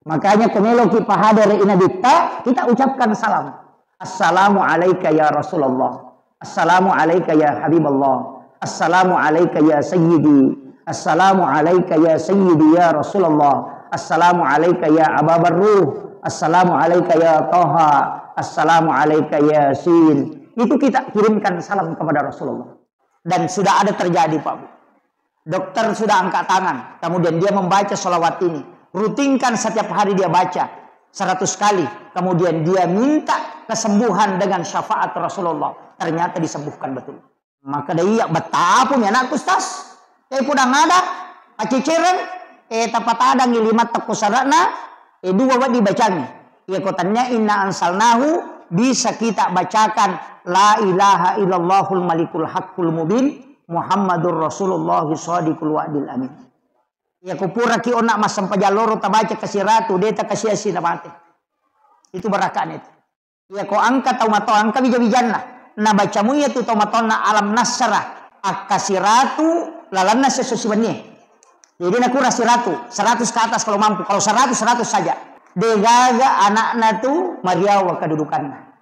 Makanya kemelo kita hadir ina kita ucapkan salam. Assalamu alayka ya Rasulullah. Assalamu alayka ya Habiballah. Assalamu alayka ya Sayyidi. Assalamu alayka ya Sayyidi ya Rasulullah. Assalamu alayka ya Aba Barruh. Assalamu alayka ya Taha. Assalamu alayka ya Yasin. Itu kita kirimkan salam kepada Rasulullah. Dan sudah ada terjadi Pak Bu. Dokter sudah angkat tangan. Kemudian dia membaca sholawat ini. Rutinkan setiap hari dia baca 100 kali. Kemudian dia minta kesembuhan dengan syafaat Rasulullah. Ternyata disembuhkan betul. Maka dia betapa ya anak Ustaz. Pudang ada. Paciciran. Tapat ada ngilimat takusarana. Dua wat dibacanya. Kotannya inna ansalnahu. Bisa kita bacakan. La ilaha illallahul malikul haqqul mubin. Muhammadur Rasulullah shadiqul wa'dil amin. Ya kupura ki onak masam pajaloro tabaca kasih ratu deta kasih asin mati. Itu berakaan itu. Ya ko angka tau mato angka bija-bijanna. Na bacamu ya tu tau matona alam nasrah. Akasih ratu lalanna sesusibannya. Jadi nak kurasi ratu 100 ke atas kalau mampu. Kalau 100 saja. Degaga anakna tu mariawa kedudukanna.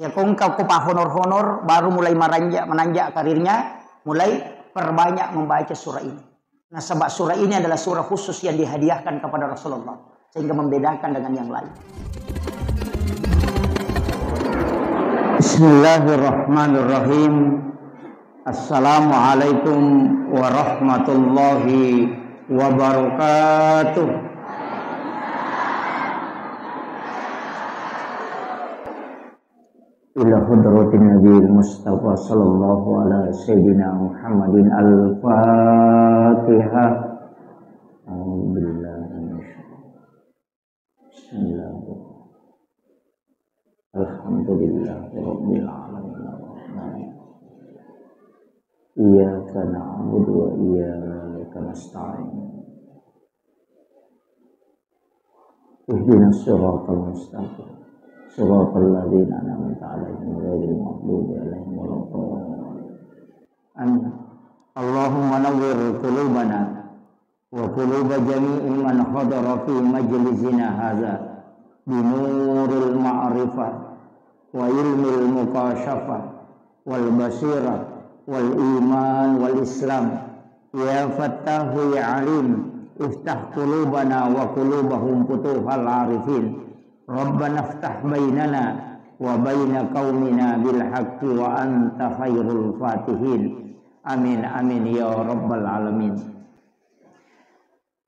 Ya kau kupa honor-honor baru mulai menanjak karirnya. Mulai perbanyak membaca surah ini. Nah sebab surah ini adalah surah khusus yang dihadiahkan kepada Rasulullah. Sehingga membedakan dengan yang lain. Bismillahirrahmanirrahim. Assalamualaikum warahmatullahi wabarakatuh. Ila hudratin Nabi Mustafa sallallahu ala sayyidina Muhammadin al-Fatihah. Alhamdulillah. Bismillahirrahmanirrahim. Alhamdulillah rabbil alamin. Iyyaka na'budu wa iyyaka nasta'in. Ihdinas siratal mustaqim. Siratal ladzina an'amta 'alaihim ghairil maghdubi 'alaihim waladdallin. Allahumma nawwir qulubana wa quluba jami'i man hadara fi majlisina hadza binuril ma'rifah wa ilmil mukasyafah wal basirah wal iman wal islam ya fattahu ya alim iftah qulubana wa qulubahum futuhal arifin. Rabbana iftah bainana wa baina qaumina bil haqqi wa anta khairul fatihin. Amin amin ya rabbal alamin.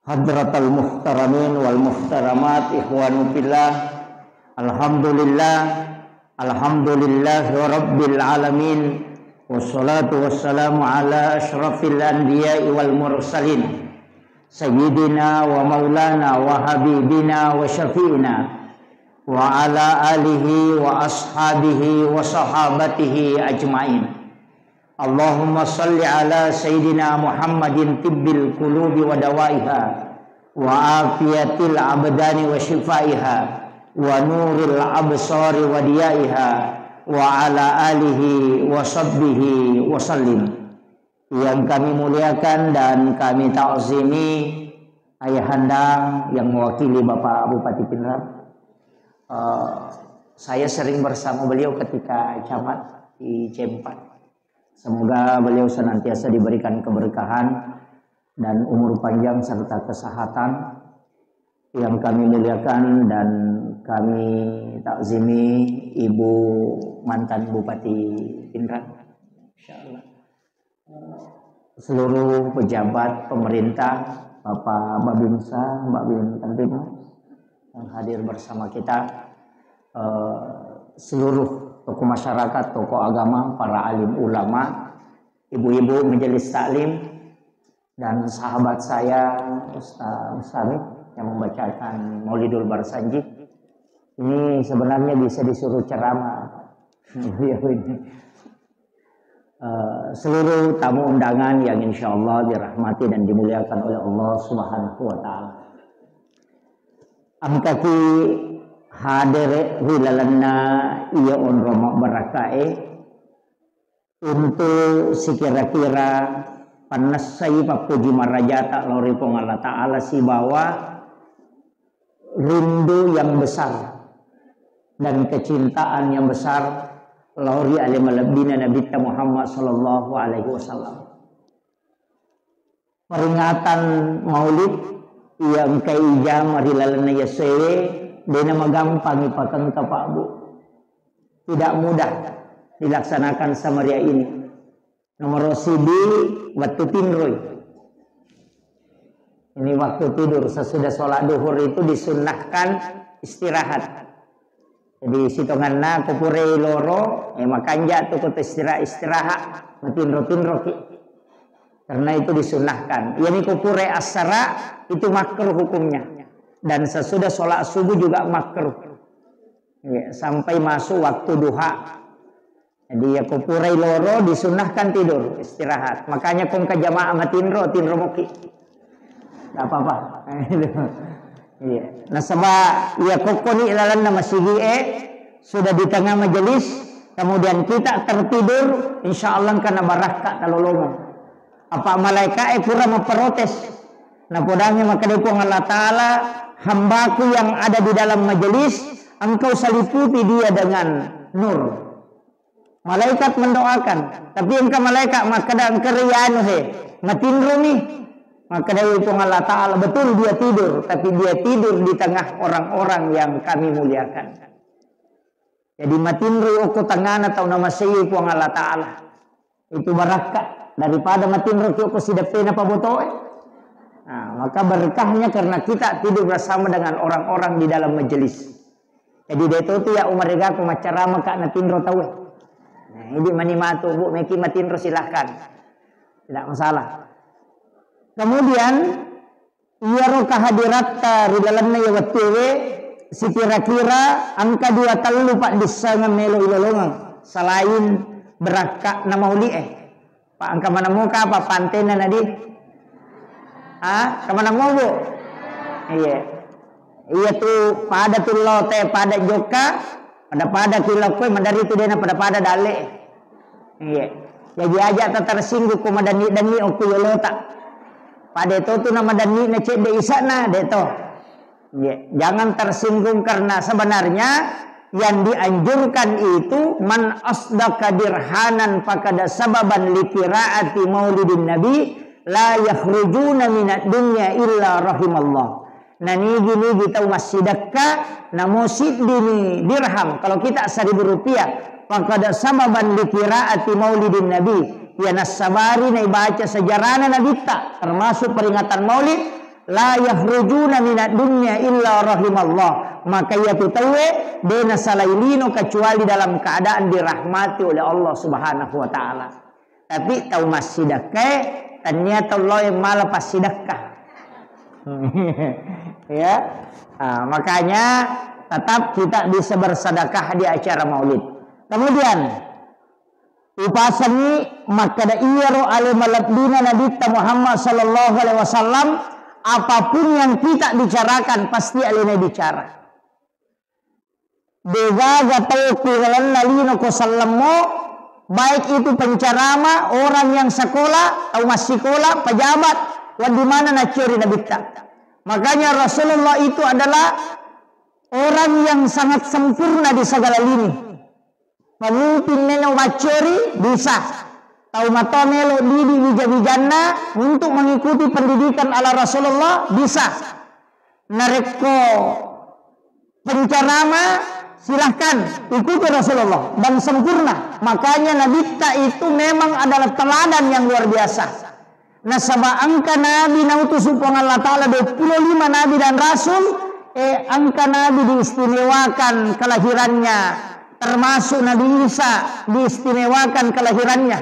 Hadratal muhtaramin wal muhtaramat ikhwanu fillah. Alhamdulillah rabbil alamin. Wassalatu wassalamu ala asyrafil anbiya'i wal mursalin. Sayyidina wa maulana wa habibina wa syafi'ina wa ala alihi wa ashabihi wa sahabatihi ajma'in. Allahumma salli ala sayyidina Muhammadin tibbil qulubi wa dawaiha wa afiyatil abdani wa shifaiha wa nuril absari wa diyaiha wa ala alihi wa sahbihi wa sallim. Yang kami muliakan dan kami ta'zimi ayahanda yang mewakili Bapak Bupati Pinrang. Saya sering bersama beliau ketika camat di Cempat. Semoga beliau senantiasa diberikan keberkahan dan umur panjang serta kesehatan. Yang kami muliakan dan kami takzimi Ibu mantan Bupati Pinrang, insyaallah. Seluruh pejabat pemerintah, Bapak Babinsa, Mbak Bin Tantim yang hadir bersama kita, seluruh tokoh masyarakat, tokoh agama, para alim ulama, ibu-ibu majelis taklim, dan sahabat saya Ustaz Samit yang membacakan Maulidul Barsanji. Ini sebenarnya bisa disuruh ceramah. Seluruh tamu undangan yang insya Allah dirahmati dan dimuliakan oleh Allah Subhanahu wa Ta'ala. Amkaki hadir wilalanna iya on romo barakae untuk sekira-kira panas saya papuji marajata lori pong Allah Ta'ala si bawa rindu yang besar dan kecintaan yang besar lauri alaihi malabdina Nabi Muhammad sallallahu alaihi wasallam. Peringatan Maulid yang kaijam marilalana yasewe dena magampang ipakan ka Pak Bu. Tidak mudah dilaksanakan samaria ini. Nomor sidi waktu tinroy. Ini waktu tidur sesudah sholat duhur itu disunnahkan istirahat. Jadi sitonganna kupure loro, makanya tuh kut istirahat, matinro ki. Karena itu disunnahkan. Yani kupure asara itu makruh hukumnya. Dan sesudah sholat subuh juga makruh. Ya, sampai masuk waktu duha. Jadi ya kupure loro disunnahkan tidur, istirahat. Makanya kong ke jamaah matinro moki. Tidak apa-apa. Iya. Nah sebab ya kokoni ilalan nama sigi sudah di tengah majelis, kemudian kita tertidur, insya Allah karena baraka talolongan. Apa malaikat kurang memprotes. Nah podanya maka dipung Allah Ta'ala, hambaku yang ada di dalam majelis, engkau seliputi dia dengan nur. Malaikat mendoakan, tapi engkau malaikat maka dah engkau riyanu matinro nih. Maka dari itu Allah Ta'ala betul dia tidur, tapi dia tidur di tengah orang-orang yang kami muliakan. Jadi matinro uku tangan atau nama sayi puang Allah Ta'ala. Itu barakat daripada matinro uku sidapin apa botoe. Nah, maka berkahnya karena kita tidur bersama dengan orang-orang di dalam majelis. Jadi dia itu ya umar rega aku macara maka matinro tahu. Nah, ini manimatu bu meki matinro silahkan. Tidak masalah. Kemudian ia roka hadirat ridalanna ya wattewe si kira-kira angka 2 talu pak disangan melo ilolongan selain berakak nama uli pak angka mana muka apa pantena nadi kemana mau bu iya tuh pada tuh lote pada joka pada kilakoi mandari tu dena pada dale iya jadi aja tersinggung kumadani dani oku yolota. Pada itu tuh nama dani necek de isana deto. Jangan tersinggung karena sebenarnya yang dianjurkan itu man asdaka dirhanan fakada sababan li qiraati maulidin nabi la yakhrujuna minad dunya illa rahimallah. Nah ini gini kita masjidakka namusid dini dirham kalau kita 1.000 rupiah fakada sababan li qiraati maulidin nabi. Ya nasabari na ibaca sejarahna Nabi tak termasuk peringatan Maulid la yakhrujuna minad dunya illa rahimallah maka ia tutawe dena salailino kecuali dalam keadaan dirahmati oleh Allah Subhanahu wa taala. Tapi tahu masjidakah ternyata Allah yang malah pasidakah. Ya. Nah, makanya tetap kita bisa bersedekah di acara Maulid. Kemudian upasani maka da iyaro alaihi malabdina Nabi Muhammad sallallahu alaihi wasallam apapun yang kita bicarakan pasti alina bicara. Dega gatau kiralan nalino ko sallamo baik itu pencerama orang yang sekolah atau masih sekolah pejabat di mana nak curi Nabi tak. Makanya Rasulullah itu adalah orang yang sangat sempurna di segala lini. Pemimpin melo macuri bisa tahu mata melo didi wija-wijanna untuk mengikuti pendidikan ala Rasulullah bisa nareko pencerama silahkan ikuti Rasulullah dan sempurna. Makanya Nabi itu memang adalah teladan yang luar biasa. Nasaba angka Nabi nautus supang Allah Ta'ala 25 Nabi dan Rasul angka Nabi diistimewakan kelahirannya. Termasuk Nabi Isa diistimewakan kelahirannya.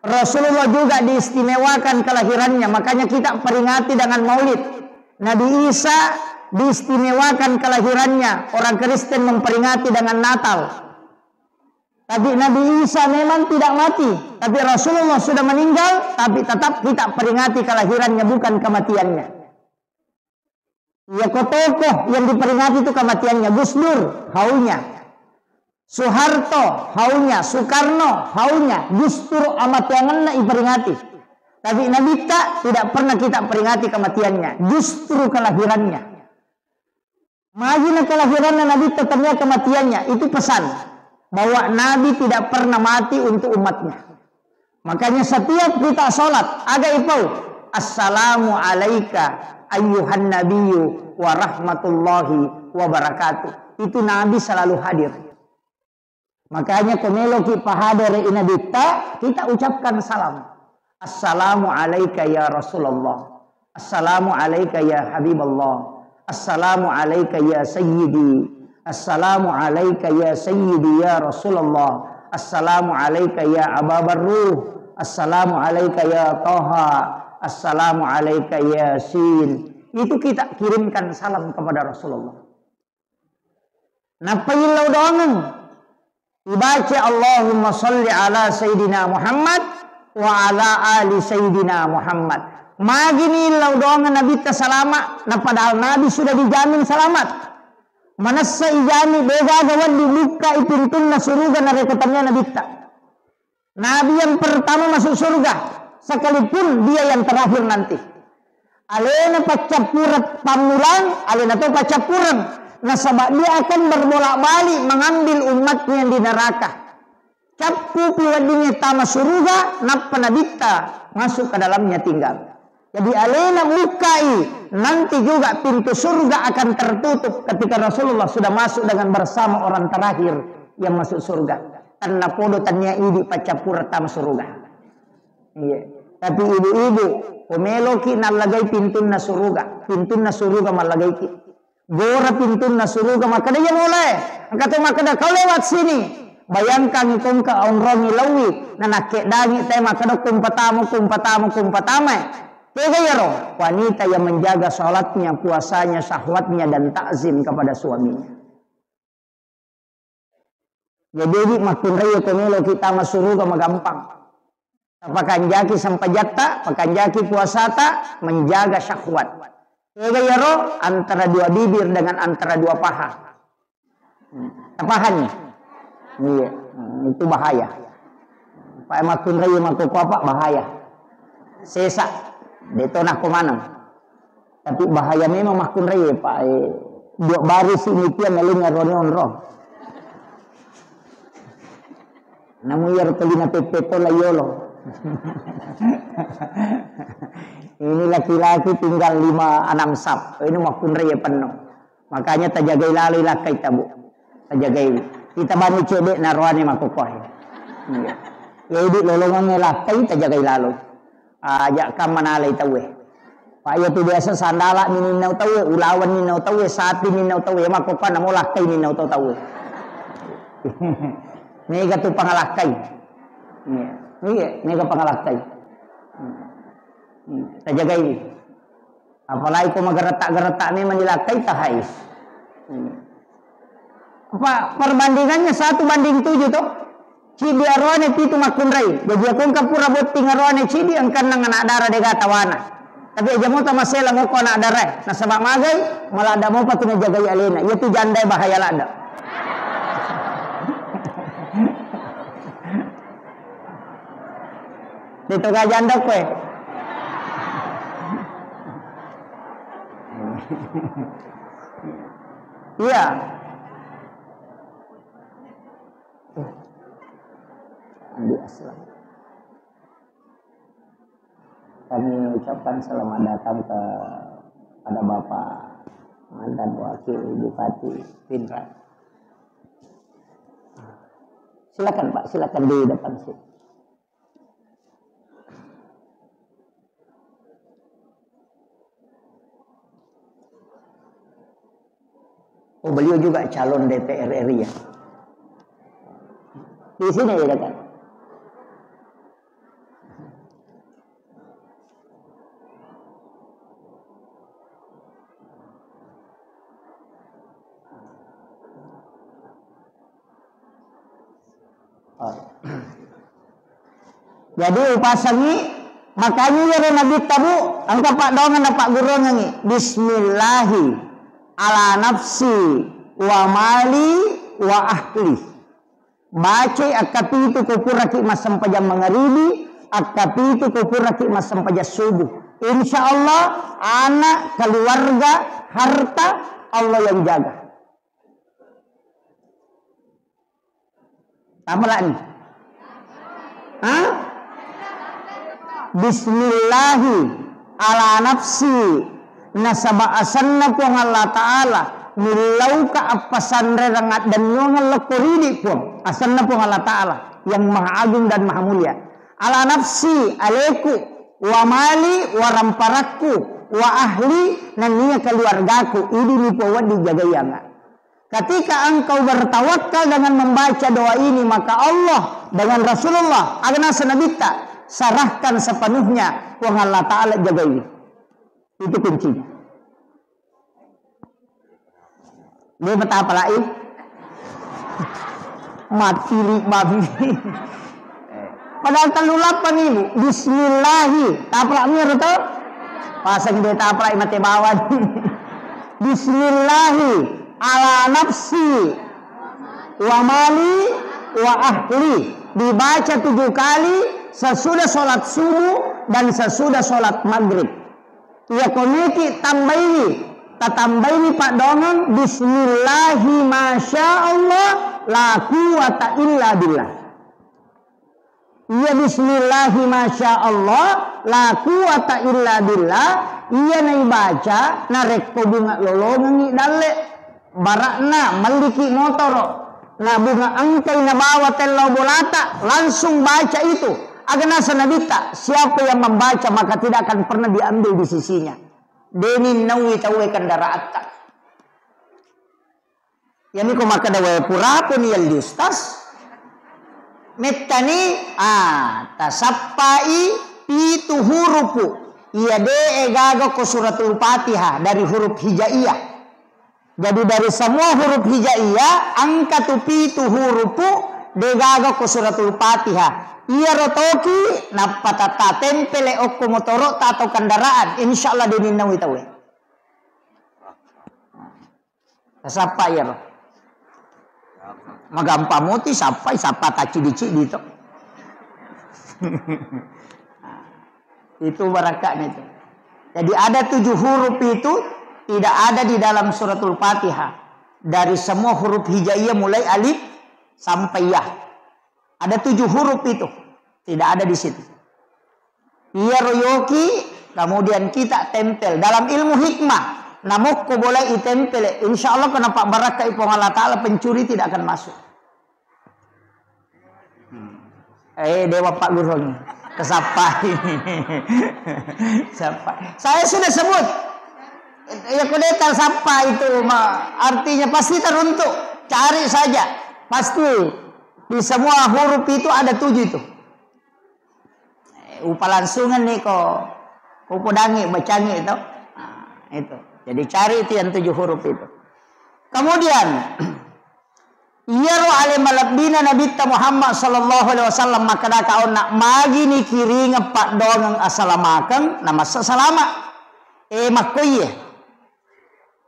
Rasulullah juga diistimewakan kelahirannya. Makanya kita peringati dengan maulid. Nabi Isa diistimewakan kelahirannya. Orang Kristen memperingati dengan Natal. Tapi Nabi Isa memang tidak mati. Tapi Rasulullah sudah meninggal. Tapi tetap kita peringati kelahirannya bukan kematiannya. Ya tokoh yang diperingati itu kematiannya. Gus Dur haunya. Soeharto haunya, Soekarno haunya, justru amat yanganna diperingati. Tapi Nabi tidak pernah kita peringati kematiannya, justru kelahirannya. Magina kelahiran Nabi tetapnya kematiannya. Itu pesan bahwa Nabi tidak pernah mati untuk umatnya. Makanya setiap kita sholat ada itu, assalamu alaika ayyuhan nabiyyu wa rahmatullahi wa barakatuh. Itu Nabi selalu hadir. Makanya komelo ki pahadere ina ditta, kita ucapkan salam. Assalamu alaika ya Rasulullah. Assalamu alaika ya Habiballah. Assalamu alaika ya Sayyidi. Assalamu alaika ya Sayyidi ya Rasulullah. Assalamu alaika ya Ababar Ruh. Assalamu alaika ya Taha. Assalamu alaika ya Yasin. Itu kita kirimkan salam kepada Rasulullah. Napayilau doangan. Dibaca Allahumma salli ala Sayyidina Muhammad wa ala ali Sayyidina Muhammad. Magini lau doangan Nabi selamat. Nah padahal Nabi sudah dijamin selamat. Manasa ijami bega gawan dibuka ipintun na suruga na rekotannya Nabi ta. Nabi yang pertama masuk surga. Sekalipun dia yang terakhir nanti. Alena pacapurat pamulang. Alena tu pacapuran. Nah sebab dia akan berbolak-balik mengambil umatnya yang di neraka. Capu piwadinya tama surga, napa nabita masuk ke dalamnya tinggal. Jadi alena mukai nanti juga pintu surga akan tertutup ketika Rasulullah sudah masuk dengan bersama orang terakhir yang masuk surga. Karena podo tanya idi pacapura tama surga. Iya. Tapi ibu-ibu pemeloki nalagai pintu na surga malagai ki. Gora pintu na suruga maka dia mulai. Kata maka dah kau lewat sini. Bayangkan kau ke onrong ilawi. Nanak dangi teh maka dah kumpatamu. Tega ya roh. Wanita yang menjaga sholatnya, puasanya, syahwatnya dan takzim kepada suaminya. Jadi makin raya komelo kita masuruga magampang. Pakan jaki sampai jata, pakan jaki puasata menjaga syahwat. Tega ya roh antara dua bibir dengan antara dua paha. Pahannya. Iya, itu bahaya. Pak makin raya makin apa bahaya. Sesak, detonah kemana. Tapi bahaya memang makin raya Pak. Dua baris ini dia melingar roh. Namun ya telina pepeto la yolo. Ini laki-laki tinggal 5-6 sap. Ini makin raya penuh. Makanya tajagai lalu lakai tabu. Tajagai. Kita bani cebek naruhani makukoh. Jadi lolongan lakai tajagai lalu. Ajak kam manalay tawe. Pak ya tu biasa sandala mininaw tawe, ulawan ninaw tawe, sapi ninaw tawe, makukoh namo lakai ninaw tawe. Nega tu pangalakay. Iya, nega pangalakay. Terjaga ini. Apalagi kau menggeretak-geretak ini menilai tahais. Apa perbandingannya 1:7 tuh? Cidi arwane pitu makunrai. Jadi aku kapura boting arwane cidi angkan nang anak darah dega tawana. Tapi aja mau tamasela mau kau anak darah. Nah sebab magai malah ada mau patuna jagai alena. Ia tu jandai bahaya lada. Itu gak janda kue. Iya. Andi Aslam. Kami ucapkan selamat datang kepada Bapak mantan wakil Bupati Pindrang. Silakan Pak, silakan di depan sini. Oh beliau juga calon DPR RI ya. Di sini ya dekat. Oh. Jadi upasangi makanya ya Nabi tabu angka Pak dongan Pak guru nyanyi Bismillahi ala nafsi wa mali wa ahli. Baca akapi itu kupuraki masam pajam magharibi, akapi itu kupuraki masam pajam subuh. Insya Allah anak, keluarga, harta Allah yang jaga. Apa lagi? Bismillahi ala nafsi nasaba asanna pun Allah Ta'ala milau ka apasan rengat dan nyongal lekuridi pun asanna pun Allah Ta'ala yang maha agung dan maha mulia. Ala nafsi aleku wa mali wa ramparaku wa ahli nania keluargaku ini nipawan dijaga yang. Ketika engkau bertawakal dengan membaca doa ini, maka Allah dengan Rasulullah agna senabita sarahkan sepenuhnya wang Allah Ta'ala jaga ini. Itu kuncinya. Dia betapa apa lagi? Mati babi. Padahal telulapan ibu. Bismillahi. Taprak mir itu. Pasang dia taprak mati bawan. Bismillahi. Ala nafsi wa mali wa ahli dibaca 7 kali sesudah sholat subuh dan sesudah sholat maghrib. Ya komiki tambahi Pak Dongeng bismillahi masya Allah la quwata illa billah. Ya bismillahi masya Allah la quwata illa billah. Iya nai baca narek ko bunga lolongan ni dalle barakna maliki motoro na bunga angkai na bawa tello bolata langsung baca itu agana sanabita siapa yang membaca maka tidak akan pernah diambil di sisinya denin nawi tawe kendaraata yani ko maka dawe pura pun yal distas mettani tasappai itu hurufu iya de egago ko suratul Fatihah dari huruf hijaiyah. Jadi dari semua huruf hijaiyah angka tupi itu hurufu degago ko suratul Fatihah. Iya rotoki napatata tempele okko motoro tato kendaraan insyaallah dininnawi tawe. Sapa ya roh. Magampa moti sapa taci-dici dito. Itu barakahnya itu. Jadi ada 7 huruf itu tidak ada di dalam suratul Fatihah. Dari semua huruf hijaiyah mulai alif sampai ya. Ada 7 huruf itu. Tidak ada di situ. Iya royoki kemudian kita tempel dalam ilmu hikmah. Namuk ko boleh itempel. Insya Allah kenapa barakah ipong Allah Ta'ala pencuri tidak akan masuk. Dewa Pak Guru ini. Kesapai. Saya sudah sebut. Ya kudeta sapa itu artinya pasti teruntuk. Cari saja. Pasti di semua huruf itu ada 7 itu. Upalansungan nih kok. Upodangi bacangi itu. Itu. Jadi cari itu yang 7 huruf itu. Kemudian Yaro ale malabdina Nabi Muhammad sallallahu alaihi wasallam maka kau nak magi ni kiri ngepak dongeng assalamakan nama salama makoye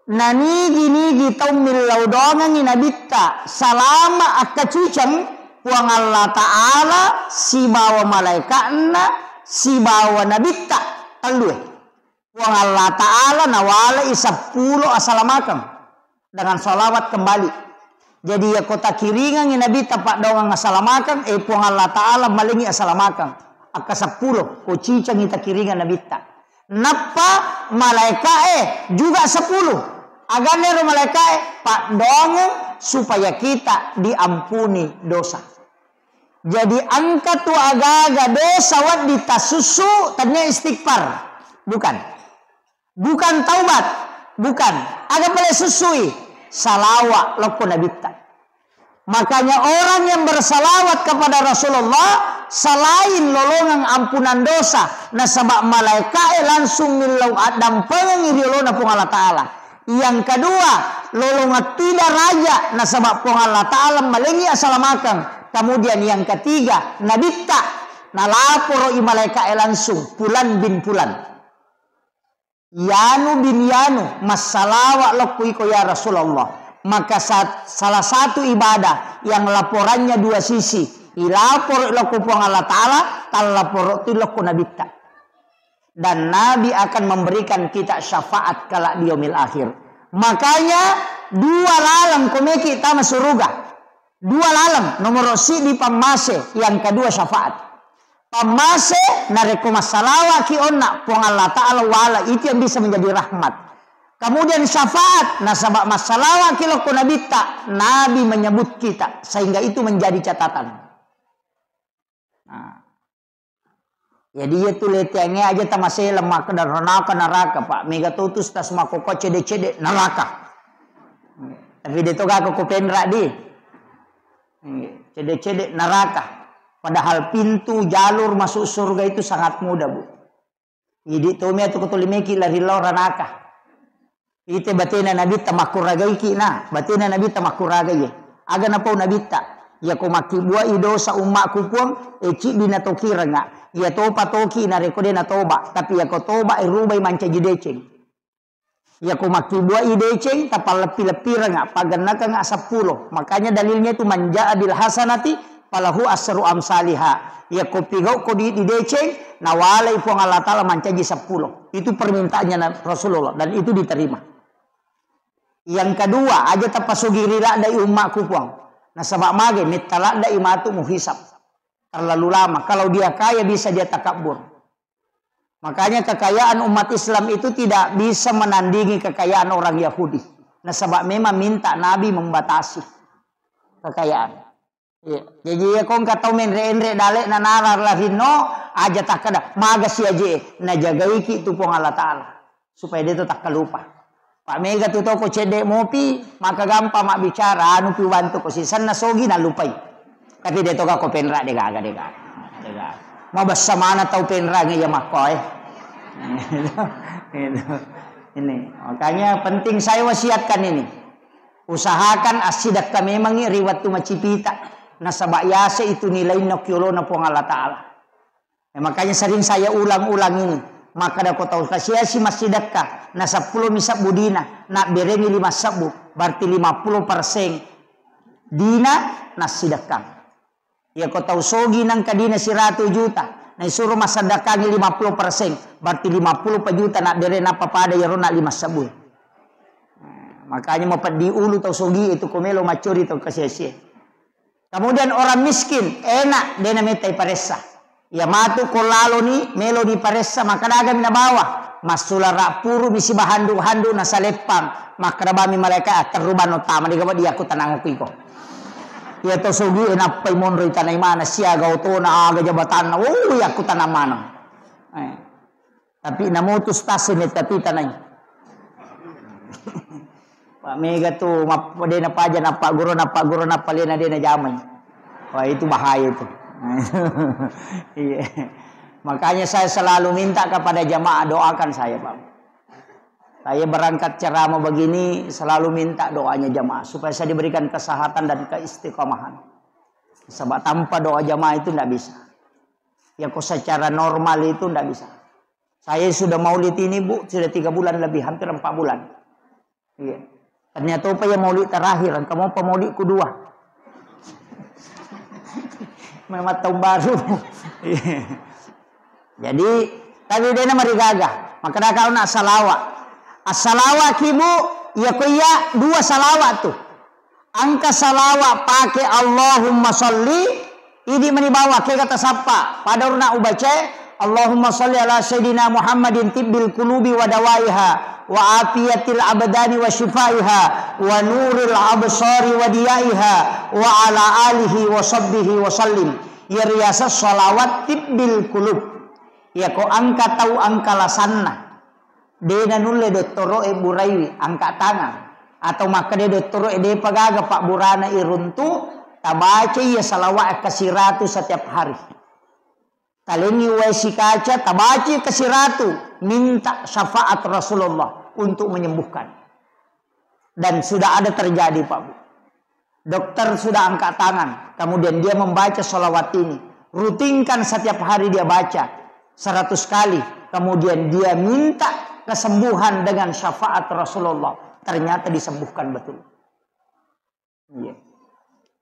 nani gini taumil laudongan ni Nabi ta salama akacucang puang Allah Ta'ala si bawa malaikatna si bawa Nabi ta talue puang Allah Ta'ala nawala isapuluh assalamakan dengan salawat kembali. Jadi ya kota kiringan yang Nabi tapak doang assalamakan puang Allah Ta'ala malingi assalamakan aka 10 kucicang kita kiringan Nabi tak napa malaikat juga 10 aganero malaikat pak dong supaya kita diampuni dosa. Jadi angka tu aga-aga dosa wad ditasusu tanya istighfar bukan taubat bukan aga boleh susui salawat loko Nabi tak. Makanya orang yang bersalawat kepada Rasulullah selain lolongan ampunan dosa nasabak malaikat langsung milau adam pengiri lolona pung Allah Ta'ala. Yang kedua lolongan tidak raja nasabak pung Allah Ta'ala malengi assalamakan. Kemudian yang ketiga Nabi tak nalaporo i malaikat langsung Fulan bin Fulan Yanu bin Yanu masalawat loko iko ya Rasulullah. Maka salah satu ibadah yang laporannya 2 sisi. Ilapor loko puang Allah Ta'ala. Talapor itu loko Nabi tak. Dan Nabi akan memberikan kita syafaat kala di yaumil akhir. Makanya dua lalang komeki tama suruga. Dua lalang nomor si di pamase, yang kedua syafaat. Pamase nareko masalawa ki onna pong Allah Ta'ala wala, itu yang bisa menjadi rahmat. Kemudian syafaat nasabak masalawa ki loko nabita, Nabi menyebut kita sehingga itu menjadi catatan. Nah. Jadi itu letiangnya aja tamase lemak dan neraka Pak. Mega tutus tas makoko cede-cede neraka. Tapi dia toga ko pendra di. Cede-cede neraka. Padahal pintu jalur masuk surga itu sangat mudah, Bu. Jadi tomia tu kutulimeki lari neraka. Ite batina nabi tamakuragai kina. Batina nabi tamakuragai. Aga na po nabita. Ya ko makibua idosa umakku puang eci binatokira nga. Ya topa toki na rekode na toba. Tapi ya ko toba irubay manca jideceng. Ya ko makibua ideceng tapal lepi-lepira nga. Paganaka nga 10. Makanya dalilnya itu manja adil hasanati palahu asru amsaliha. Ya ko pigaw ko di ideceng nawalay puang Allah Ta'ala manca ji 10. Itu permintaannya Rasulullah. Dan itu diterima. Yang kedua aja tapasugirila dari umakku puang. Nah sabak mage mittalak da imatu muhisab. Terlalu lama. Kalau dia kaya bisa dia takabur. Makanya kekayaan umat Islam itu tidak bisa menandingi kekayaan orang Yahudi. Nah sabak memang minta Nabi membatasi kekayaan. Ya. Jadi ya kong katau menre-enre dalek na narar lahino aja tak kada. Maga si aje na jagai ki itu pong Allah Ta'ala. Supaya dia tu tak kelupa. Pak Mega tu toko cedek mopi, maka gampang mak bicara, anu pi bantu ko sisan na sogi na lupai. Tapi dia toka ko penra de gaga. Mau basa mana tau penra nge ya makoy. Ini. Makanya penting saya wasiatkan ini. Usahakan asidak ka memang riwat tu macipita. Nasabak yase itu nilai nokyolo na po Allah Ta'ala. Makanya sering saya ulang-ulang ini. Maka dah kau tahu kasih si masih dekat. Na 10 misap budina. Nak berengi 5 sabu. Berarti 50% dina na sidakang. Ya kau tahu sogi nang kadina si 100 juta. Na isuruh masadakangi 50%. Berarti 50 juta nak beren apa pada ya rona 5 sabu. Makanya mau di ulu tahu sogi itu komelo macuri tahu kasih. Kemudian orang miskin enak dia metai paresa. Ya matu kolalo ni melo di paresa maka daga mina bawah masula rapuru misi bahandu-handu na salepang maka bami malaikat teruban utama diga dia aku tanang ko. Ya to sugi enak pay monro tanay mana siaga to na aga jabatan na ya aku tanang mana. Tapi namutus tasin ni tapi tanay. Pak Mega tu mapode na paja na pak guru na palena de na jamay. Wah itu bahaya itu. Iya. Makanya saya selalu minta kepada jamaah doakan saya, Pak. Saya berangkat ceramah begini selalu minta doanya jamaah supaya saya diberikan kesehatan dan keistiqomahan. Sebab tanpa doa jamaah itu tidak bisa. Ya kok secara normal itu tidak bisa. Saya sudah maulid ini, Bu, sudah 3 bulan lebih, hampir 4 bulan. Iya. Ternyata apa ya maulid terakhir, kamu pemaulid kedua. Memang tahun baru. Jadi tapi dia nama rigagah. Maka dah kau nak salawat. As-salawat kibu ya kuya 2 salawat tu. Angka salawat pakai Allahumma sholli ini menibawa ke kata siapa? Pada nak ubaca Allahumma sholli ala sayyidina Muhammadin tibbil qulubi wa dawaiha wa afiyatil abdani wa shifaiha wa nuril absari wa diyaiha wa ala alihi wa sahbihi wa sallim. Ya riasa sholawat tibbil qulub. Ya ko angka tahu angka lasanna. Dena nulle dottoro e buraiwi angka tangan atau maka de dottoro e de pagaga Pak Burana iruntu tabaca ya salawat kasiratu setiap hari. Talengi wesi kaca tabaci kasiratu minta syafaat Rasulullah untuk menyembuhkan. Dan sudah ada terjadi Pak Bu. Dokter sudah angkat tangan, kemudian dia membaca sholawat ini. Rutinkan setiap hari dia baca 100 kali. Kemudian dia minta kesembuhan dengan syafaat Rasulullah. Ternyata disembuhkan betul. Iya.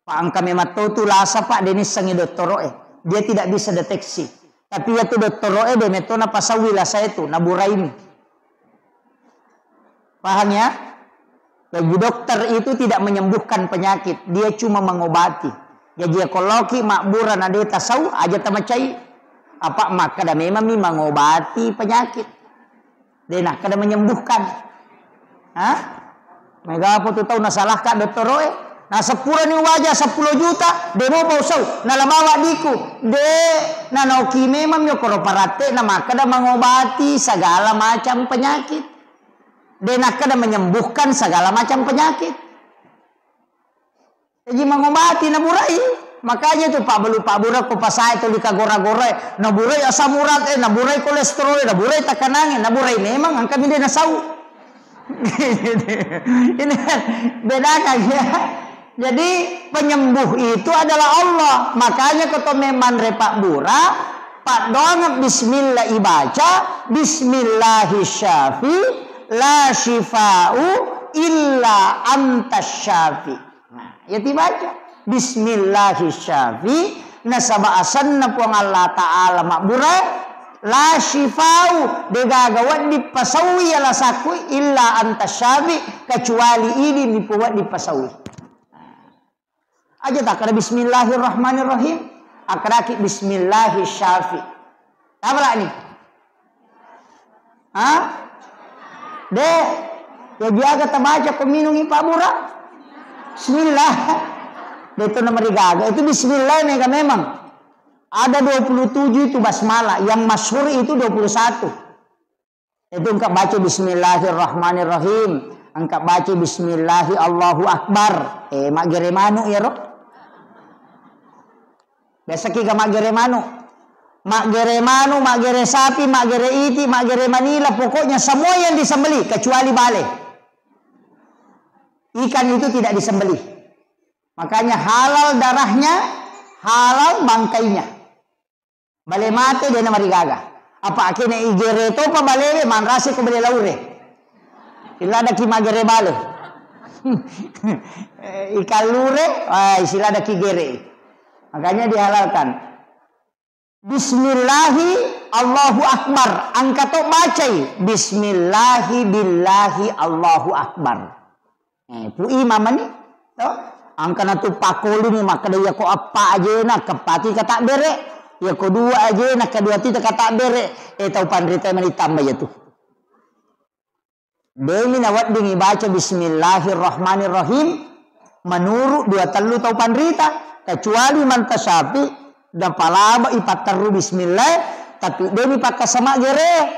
Pak angka memang tu lasa Pak Denis sangi doktoroe. Dia tidak bisa deteksi. Tapi ya tu doktoroe de metona pasawila saya itu naburaimi. Paham ya? Jadi dokter itu tidak menyembuhkan penyakit, dia cuma mengobati. Jadi kalau ki makburan ada tasawuf aja tamacai apa maka dah memang mengobati penyakit. Dia nak kada menyembuhkan. Hah? Mega apa tu tahu nasalahkan dokter roe. Nah 10 ni wajah 10 juta demo pausau na lamawa diku de na noki memang yo koroparate na maka dah mengobati segala macam penyakit. Dia nak kada menyembuhkan segala macam penyakit. Jadi mengobati na burai. Makanya tu Pak Burak ko pasai tu lika gora-gora na burai asam urat na burai kolesterol na burai tekanan na burai memang ang kami dia nasau. Ini bedakan ya. Jadi penyembuh itu adalah Allah. Makanya kata memang repak bura, pak doang bismillah ibaca, bismillah-syafi, la syifa'u illa antas syafi. Nah, ya dibaca. Bismillah-syafi, nasaba asanna puang Allah Ta'ala makbura, la syifa'u, degagawan dipasawi ala sakui, illa antas syafi, kecuali ini dipuat dipasawi. Aja tak ada bismillahirrahmanirrahim. Akraki bismillah-syafi. Apa lah ni? Hah? Deh, ya dia kata baca peminungi Pak Burak. Bismillah. Dia itu nama digaga. Itu bismillah nih kan memang. Ada 27 itu basmalah. Yang masyhur itu 21. Itu engkau baca bismillahirrahmanirrahim. Engkau baca bismillahi Allahu Akbar. Mak geremanu ya roh. Biasa kita mak gere manu, mak gere sapi, mak gere iti, mak gere manila, pokoknya semua yang disembelih kecuali bale. Ikan itu tidak disembelih. Makanya halal darahnya, halal bangkainya. Bale mate dia nama rigaga. Apa akhirnya igere itu apa bale man rasi ko bale laure. Ila ada ki magere bale. Ikan lure, istilah ada ki gere. Makanya dihalalkan. Bismillahi Allahu Akbar. Angka tu bacai. Bismillahi billahi Allahu Akbar. Pu imam ni. Angka na tu pakoli ni maka dia ko apa aja nak kepati kata bere. Ya ko dua aja nak kedua ti kata bere. Tahu pandrita mani tambah ya tu. Demi nawat dingi baca bismillahirrahmanirrahim. Menurut dua telu tahu pandrita. Kecuali mantasapi dan palaba ipataru bismillah tapi demi pakai sama gere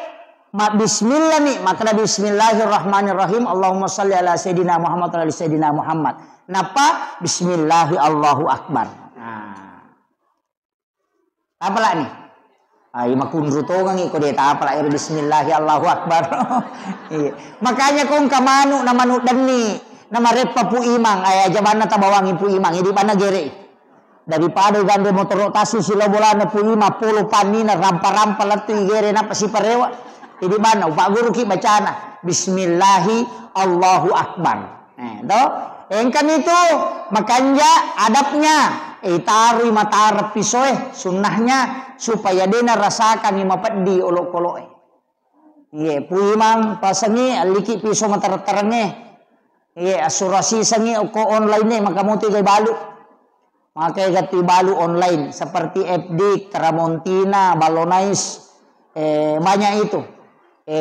mak bismillah nih maka bismillahirrahmanirrahim Allahumma salli ala sayyidina Muhammad wa ala sayyidina Muhammad napa bismillahi Allahu Akbar. Nah. Apa lah nih? Ay makundru tongang iko dia apa lah bismillahi Allahu Akbar. Makanya kung kamanu na manu dani nama repa pu imang ay jamana tabawangi pu imang di mana gere. Daripada gande motor rotasi sila bolana pu 50 panina rampa-rampa latu igere napa si parewa. Di mana Pak Guru ki bacana bismillahi Allahu Akbar. Toh engkan itu makanya adabnya taruh mata pisoe sunnahnya supaya dena rasakan ni mapadi olok-olok. Ye pu imang pasangi aliki piso mata terenge. Ye asurasi sangi ko online ni maka muti kay balu. Maka ganti balu online seperti FD, Tramontina, Balonais, banyak itu.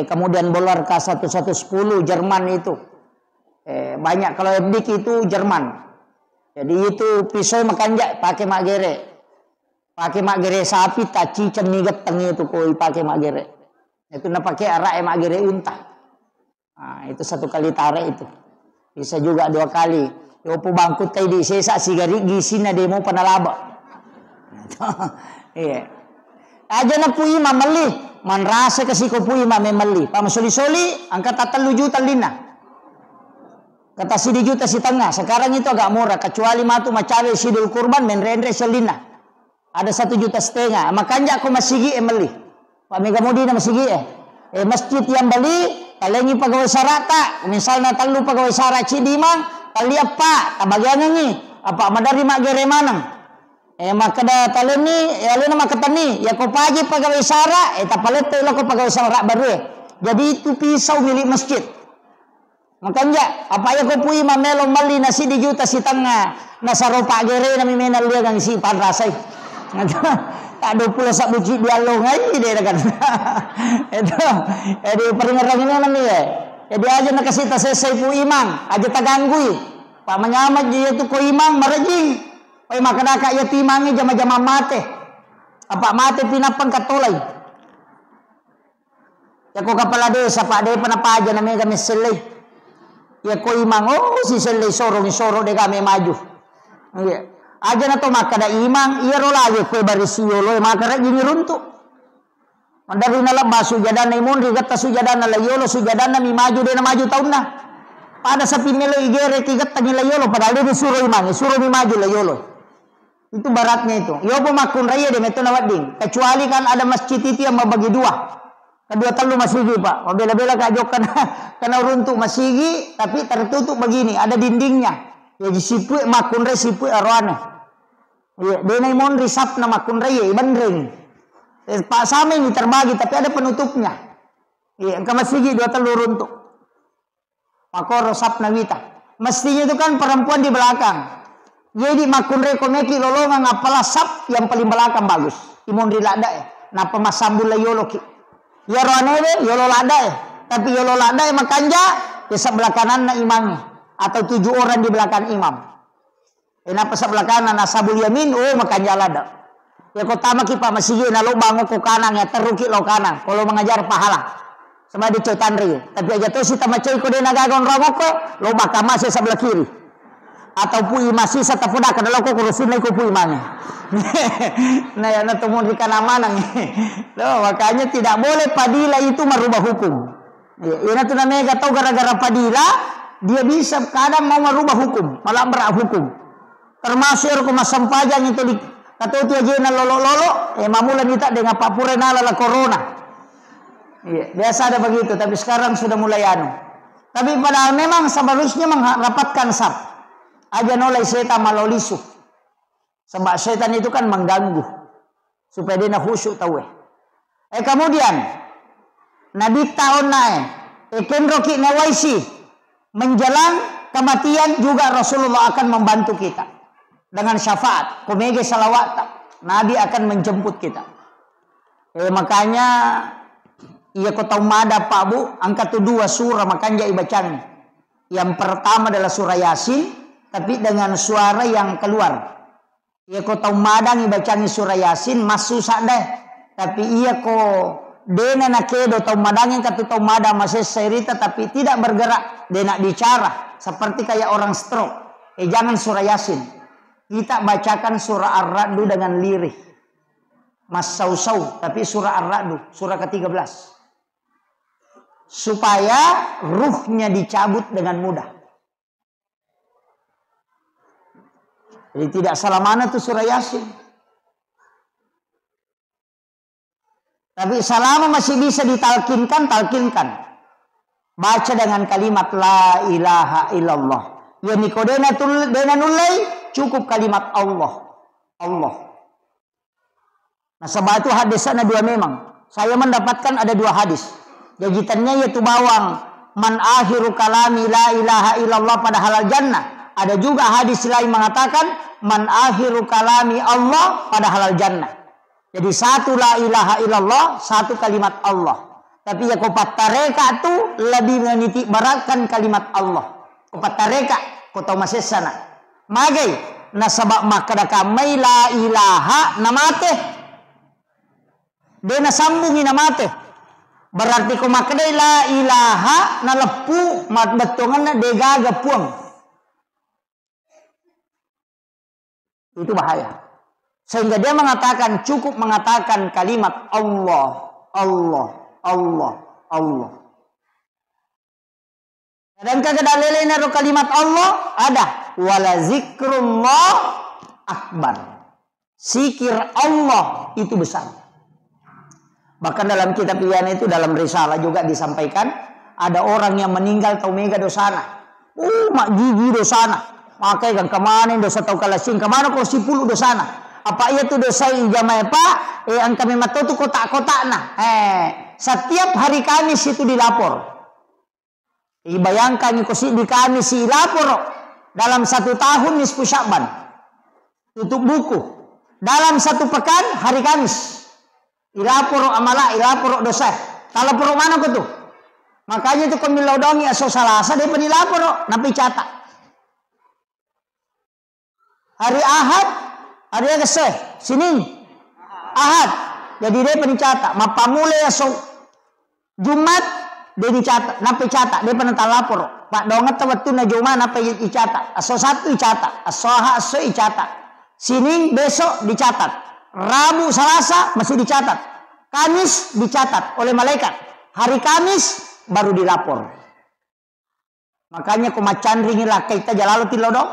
Kemudian Bolar K1110 Jerman itu. Banyak kalau FD itu Jerman. Jadi itu pisau makan jak pakai mak gere. Pakai mak gere sapi taci cemigat tengi itu koi pakai mak gere. Itu nak pakai arak mak gere unta. Nah, itu satu kali tarik itu. Bisa juga 2 kali. Yopo bangkut tay di sesa sigari gisina demo panalaba. Iya. Aja na pu imam mali, man rasa kasi ko pu imam mali. Pamasoli-soli angkat 3 juta lina. Kata 1 juta si tengah. Sekarang itu agak murah kecuali matu macawe sidul kurban menrendre selina. Ada 1,5 juta. Makanya aku masigi mali. Pak Megamudi na masigi masjid yang beli kalengi pegawai sarata. Misalnya 3 pegawai sarat Cidimang kalian pak, tabagian ni apa madari mak gere manang. Maka dah talen ni, alena mak ketani, ya ko pagi pegawai sara, tapalet lo ko pegawai sara baru. Jadi itu pisau milik masjid. Makanya apa ya ko pui mamelo mali na si di juta si tanga nasa ropa gere na mimenal dia gang si pan rasay. Aduh pula sak buci dia lo ngai dia kan. Itu jadi peringatkan ini nami ya. Jadi aja nak kasih tasesay pu imang aja taganggui. Pak menyamat dia tu ko imang maraji. Pai makadaka ya timangi jama-jama mate. Apa mate pinapang katolay. Ya ko kapala desa pak de panapaja na may kami selay. Ya ko imang si selay soro de kami maju. Iya. Aja na to makada imang iya ro lagi ko barisio lo makara gini runtu. Mandari na labas sujadan na imon rigat sujadan na layolo sujadan na mi maju de na maju taon na. Pada sa pinelo igere tigat tagi layolo padahal dia suruh imang suruh mi maju layolo. Itu baratnya itu. Yo po makun raya de meto na wading. Kecuali kan ada masjid itu yang membagi dua. Kedua talu masigi pak, bela-bela kajok kena runtuh masigi, tapi tertutup begini, ada dindingnya. Ya sipui makun re sipui arwane. Ya, denai mon risap na makun re ya bandring. Pak sama ini terbagi, tapi ada penutupnya. Ya, ke masigi dua talu runtuh. Makor resap na wita. Mestinya itu kan perempuan di belakang. Jadi makun re komeki lolongan apalah sap yang paling belakang bagus. Imon rilada ya. Napa masambul layolo ki. Ya roanebe yolo ladai, tapi yolo ladai makanja di sebelah kanan na imam atau 7 orang di belakang imam. Kenapa sebelah kanan asabul yamin makanja lada. Ya kota maki pak masih na lo bangun ko kanan ya teruki lo kanan. Kalau mengajar pahala sama di cotanri. Tapi aja tuh si tamacoy ko de nagagon rongoko lo baka masih sebelah kiri. Atau pui masih satapuda kada lo ko kurusin na ko pui mangnya. Nah ya na tumun di kanamanang. Loh, makanya tidak boleh padila itu merubah hukum. Ya, itu namanya tahu gara-gara padila dia bisa kadang mau merubah hukum, malah merubah hukum. Termasuk hukum sampajang itu di kata itu aja na lolo-lolo, mamulan kita dengan papure nala la corona. Iya, biasa ada begitu, tapi sekarang sudah mulai anu. Tapi padahal memang seharusnya merapatkan sab. Aja nolai setan malolisu. Sebab setan itu kan mengganggu supaya dia khusyuk tahu. Kemudian Nabi tahun eken roki nawaisi menjelang kematian juga Rasulullah akan membantu kita dengan syafaat. Kumege salawat Nabi akan menjemput kita. Makanya ia kota umada Pak Bu angkat 2 surah makanya ibacaan. Yang pertama adalah surah Yasin tapi dengan suara yang keluar. Ia ko tau madang ibacani surah Yasin masuk deh. Tapi ia ko dena na kedo tau madang yang kata tau madang masih cerita tapi tidak bergerak. Dena bicara seperti kayak orang stroke. Jangan surah Yasin. Kita bacakan surah Ar-Ra'du dengan lirih. Mas sau-sau tapi surah Ar-Ra'du surah ke-13. Supaya ruhnya dicabut dengan mudah. Jadi tidak salah mana tuh surah Yasin. Tapi selama masih bisa ditalkinkan, talkinkan. Baca dengan kalimat la ilaha illallah. Ya nikodena nulai cukup kalimat Allah. Allah. Nah sebab itu hadisnya 2 memang. Saya mendapatkan ada 2 hadis. Jajitannya yaitu bawang man akhiru kalami la ilaha illallah pada halal jannah. Ada juga hadis lain mengatakan man akhiru kalami Allah pada halal jannah. Jadi 1 la ilaha illallah, 1 kalimat Allah. Tapi ya kopat tareka tu lebih meniti beratkan kalimat Allah. Kopat tareka kota masih sana. Magai nasabak makada kamai la ilaha namate. Dia nasambungi namate. Berarti ko makada la ilaha na lepu mat betongan na degaga puang. Itu bahaya. Sehingga dia mengatakan cukup mengatakan kalimat Allah, Allah, Allah, Allah. Dan kagak dalilin ada kalimat Allah ada wala zikrullah akbar. Zikir Allah itu besar. Bahkan dalam kitab Iyana itu dalam risalah juga disampaikan ada orang yang meninggal tau mega dosana. Mak gigi dosana. Makai kan kemana dosa tau kalasing kemana kau 10 dosana. Apa ia tu dosa ijamai pak? Ang kami matu tu kotak-kotak nah. Setiap hari Kamis itu dilapor. Bayangkan ikusi di kami si lapor dalam 1 tahun nisfu Sya'ban. Tutup buku. Dalam 1 pekan hari Kamis. Ilaporo amala, ilaporo dosa. Talaporo mana ko tuh? Makanya itu kamilau dongi aso salasa dia penilaporo napi catat. Hari Ahad, hari Agase, Senin, Ahad. Jadi dia pencatat. Mapamule aso Jumat dia dicatat, napi catat. Dia penental lapor. Pak dongat tawatu na Jumat napi dicatat. Aso 1 dicatat, aso Ahad aso dicatat. Senin besok dicatat. Rabu, Selasa masih dicatat. Kamis dicatat oleh malaikat. Hari Kamis baru dilapor. Makanya kumacan ringin lah kita jalalo tilodong.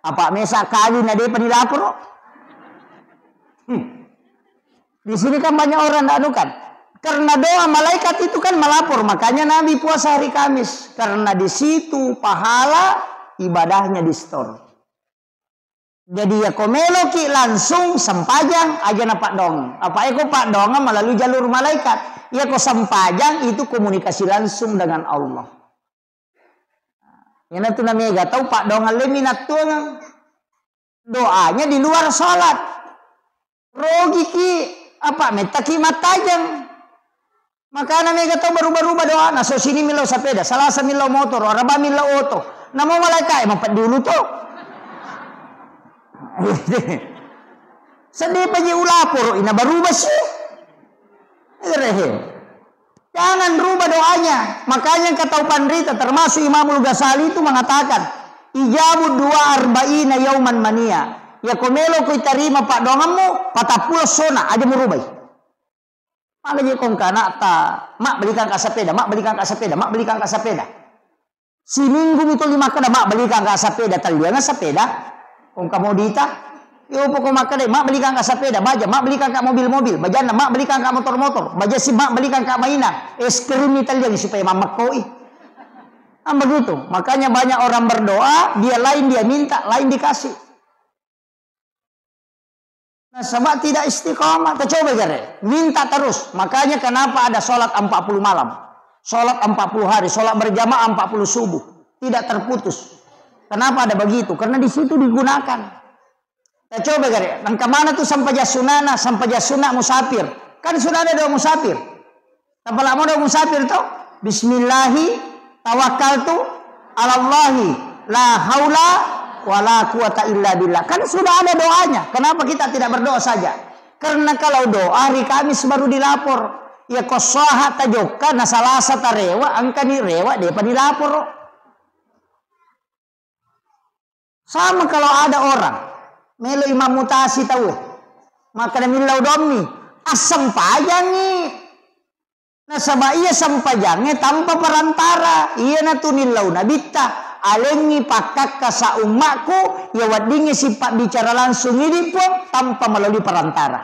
Apa mesa kali nade penilapor? Di sini kan banyak orang anu kan. Karena doa malaikat itu kan melapor. Makanya Nabi puasa hari Kamis. Karena di situ pahala ibadahnya di store. Jadi ya komeloki langsung sempajang aja na Pak Dong. Apa eko Pak Dong melalui jalur malaikat. Ya ko sempajang itu komunikasi langsung dengan Allah. Yang itu namanya gak tahu Pak Dong leminat tuh doanya di luar sholat. Rogi ki apa metaki matajang. Maka namanya gak tahu berubah-ubah doa. Nah so sini milau sepeda, Selasa milau motor, Rabu milau auto. Namo malaikat emang dulu tuh. Sedih aja ulapor, ina berubah sih. Jangan rubah doanya. Makanya kata Pandrita termasuk Imamul Ghazali itu mengatakan, ijabud 42 yauman mania. Ya komelo ko terima Pak dongamu, patapul sona aja merubah. Malah je kong kana ta, mak belikan ka sepeda, mak belikan ka sepeda, mak belikan ka sepeda. Si minggu itu 5 kada mak belikan ka sepeda, talian sepeda. Kung kamodita, yo pokok maka deh, mak belikan kak sepeda, baja, mak belikan kak mobil-mobil, bajana, mak belikan kak motor-motor, baja si mak belikan kak mainan, es krim Italia supaya mamak koi. Begitu, makanya banyak orang berdoa, dia lain dia minta, lain dikasih. Nah, sebab tidak istiqomah, kita coba jare, minta terus. Makanya kenapa ada sholat 40 malam, sholat 40 hari, sholat berjamaah 40 subuh, tidak terputus. Kenapa ada begitu? Karena di situ digunakan. Kita coba gare, nang kemana tuh sampaja sunana, sampaja sunnah musafir. Kan sudah ada doa musafir. Tanpa lama doa musafir tuh, Bismillahi tawakkaltu alallahi la haula wala quwata illa billah. Kan sudah ada doanya. Kenapa kita tidak berdoa saja? Karena kalau doa hari Kamis baru dilapor. Ya kosoha tajoka na salasa tarewa angka ni rewa dia dilapor. Sama kalau ada orang melo imam mutasi tahu, maka milau domi asam pajangi. Nah sabab ia sampajangnya tanpa perantara, ia natunilau nabita alengi pakak kasa umakku ya wadingi sifat bicara langsung ini pun tanpa melalui perantara.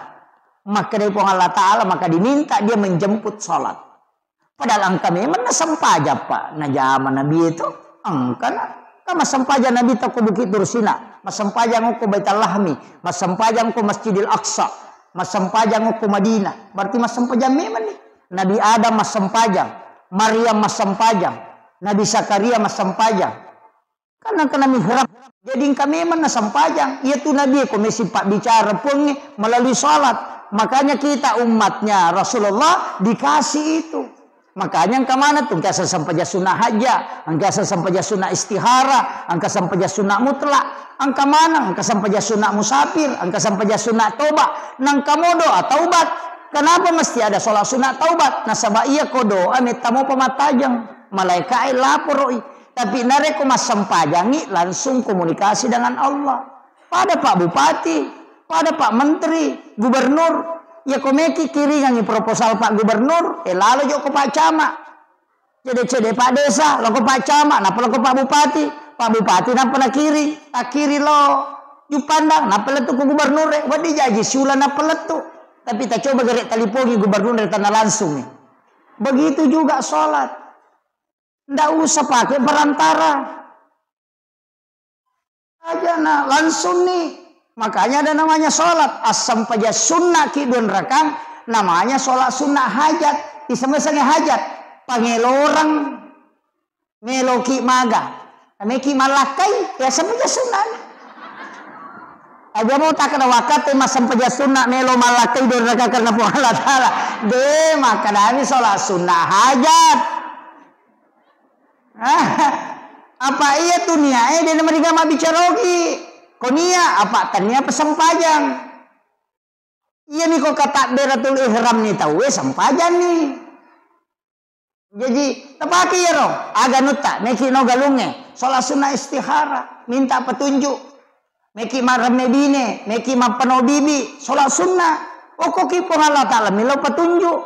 Maka dari Allah Ta'ala maka diminta dia menjemput sholat. Padahal angka memang sampaja Pak. Nah zaman Nabi itu angka masampajang Nabi tako Bukit Dursina, masampajang ko Baitul Lahmi, masampajang ko Masjidil Aqsa, masampajang ko Madinah. Berarti masampajang memang nih. Nabi Adam masampajang, Maryam masampajang, Nabi Zakaria masampajang. Karena kena mihrab. Jadi kami memang masampajang. Ia tu Nabi ko mesti pak bicara pun melalui salat. Makanya kita umatnya Rasulullah dikasih itu. Makanya angka mana tuh? Angka sampaja sunnah haja, angka sampaja sunnah istihara, angka sampaja sunnah mutlak. Angka mana? Angka sampaja sunnah musafir, angka sampaja sunnah taubat. Nang kamu doa taubat. Kenapa mesti ada sholat sunnah taubat? Nah sabab iya ko doa metamu pematajang, malaikat lapor. Tapi nareko mas sampajangi langsung komunikasi dengan Allah. Pada Pak Bupati, pada Pak Menteri, Gubernur. Ya komeki kiri yang proposal Pak Gubernur, lalu jo ke Pak Camat. Jadi Pak Desa, lo ke Pak Camat, napa lo ke Pak Bupati. Pak Bupati napa na kiri, tak kiri lo. Ju pandang, napa letu ke Gubernur, wadi jaji siulan napa letu. Tapi tak coba gerek talipogi Gubernur dari tanah langsung nih. Begitu juga sholat. Nggak usah pakai perantara. Aja nah langsung nih. Makanya ada namanya sholat asam paja sunnah kidun rakang, namanya sholat sunnah hajat. Disebutnya hajat. Panggil orang Meloki maga. Meki malakai ya sampaja sunnah. Aja mau tak kena wakat mas sampaja sunnah melo malakai doraka karena po Allah taala. De maka dami sholat sunnah hajat. Apa iya tuh nia dia nama digama bicarogi. Konia apa tania pesampajang. Iya nih kok kata beratul ihram nih tahu sampajan nih. Jadi tepaki ya roh aga nuta meki no galunge sholat sunnah istihara minta petunjuk meki maram medine meki mapano bibi sholat sunnah okoki pun Allah taala milo petunjuk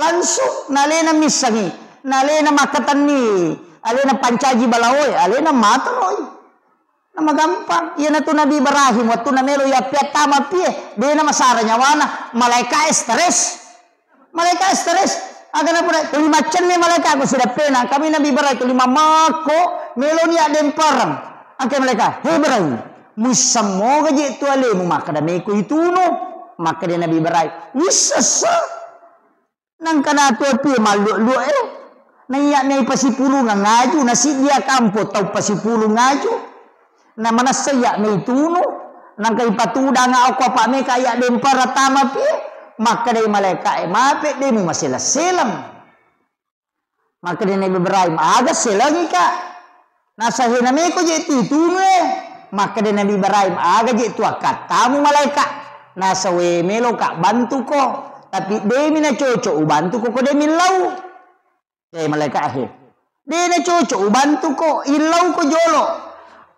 langsung nalena misangi nalena makatani alena pancaji balawoy alena mataroi nama gampang iya na tu Nabi Ibrahim waktu na melo ya piatama pie dia nama saranya wana malaikat stres agar apa? Kelima cenne malaikat aku sudah pena. Kami Nabi Ibrahim kelima mako melonia demparang. Angke mereka. Hei Ibrahim, musammo gaje tu alemu maka dame ko ituno. Maka dia Nabi Ibrahim. Wisasa. Nang kana tu pi malu Naiya nei pasipulu ngaju nasi dia kampo tau pasipulu ngaju. Na mana saya nei tuno. Nang kai patuda nga ako pa me kaya dempara tama pi. Maka dari malaikat mape demu masih selam. Maka dari Nabi Ibrahim agak selangi kak. Nasahin nami ko jadi itu Maka dari Nabi Ibrahim agak jadi tu katamu malaikat. Nasawe melo kak bantu ko. Tapi demi na cocok bantu ko demi lau. Malaikat akhir. Demi na cocok bantu ko ilau ko jolo.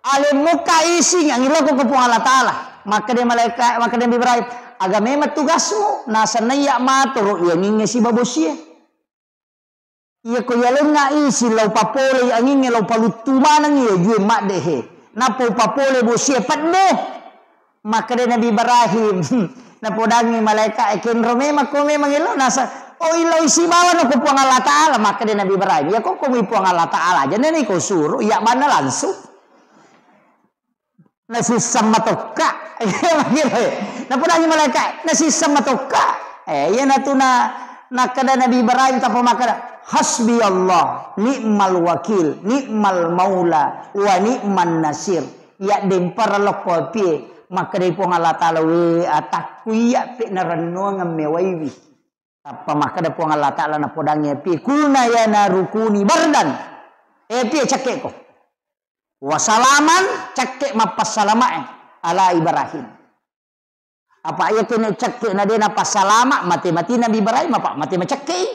Ale muka isi yang ilau ko kepung Allah Taala. Maka dari malaikat maka dari Nabi Ibrahim. Aga memang tugasmu nasa naiya matoro yang ingin si babosia. Iya ko yaleng nga isi lau papole yang ingin lau palutumanang iya jue mak dehe. Napo papole bosia patmo. Maka de Nabi Ibrahim napodangi malaikat ekenro memang ko memang ilo nasa oh ilo isi bawa no ko puang Allah Taala maka de Nabi Ibrahim ya kok ko puang Allah Taala jadi ni ko suruh iya mana langsung. Nasi sama toka, napunangi malaikat nasi sama toka. Ya natuna nakada Nabi Ibrahim tanpa makada hasbi Allah ni'mal wakil ni'mal maula wa ni'man nasir. Ya dempara lokopi maka dari pong Allah Taala we ataku ya pe naranno ngamewaiwi. Apa makada pong Allah Taala napodangi pi kuna ya narukuni bardan. Pi cakek ko. Wasalaman cekek mapas salama ala Ibrahim. Apa ayat ini cekek na dia napas salama mati Nabi Ibrahim apa mati cekek.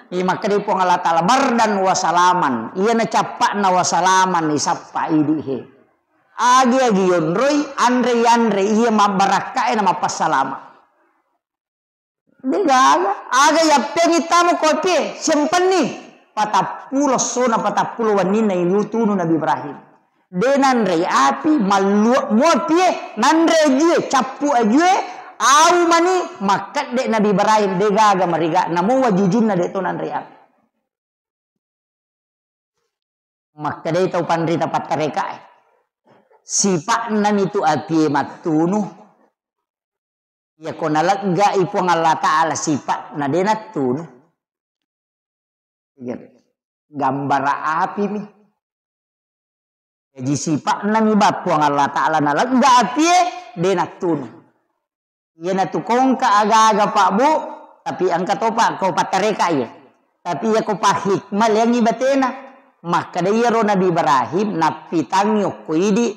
Ini maka dia pun Allah Taala bardan wasalaman. Ia na capak na wasalaman ni sapa idihe. Agi yonroi andre ia mabaraka na mapas salama. Digaga aga ya pengitamu kopi simpen nih. Patapulo sona patapulo wanina yutunu Nabi Ibrahim. Denan re api malu muapie nandre jue capu ajue au mani makat de Nabi Ibrahim de gaga mariga namo wajujunna de to nandre api. Maka de tau pandrita patareka. Sipak nan itu api matunu. Ya konalak ga ipuang Allah Taala sipak na denat tunu. Gambar api mi. Jadi sifat nami bapuang Allah Ta'ala nalag enggak api de natun. Iya natu kongka aga-aga pak bu. Tapi angkat opa kau patareka ya. Tapi ya kau pahikmal yang ibatena. Maka dia ro Nabi Ibrahim napitangi ko idi.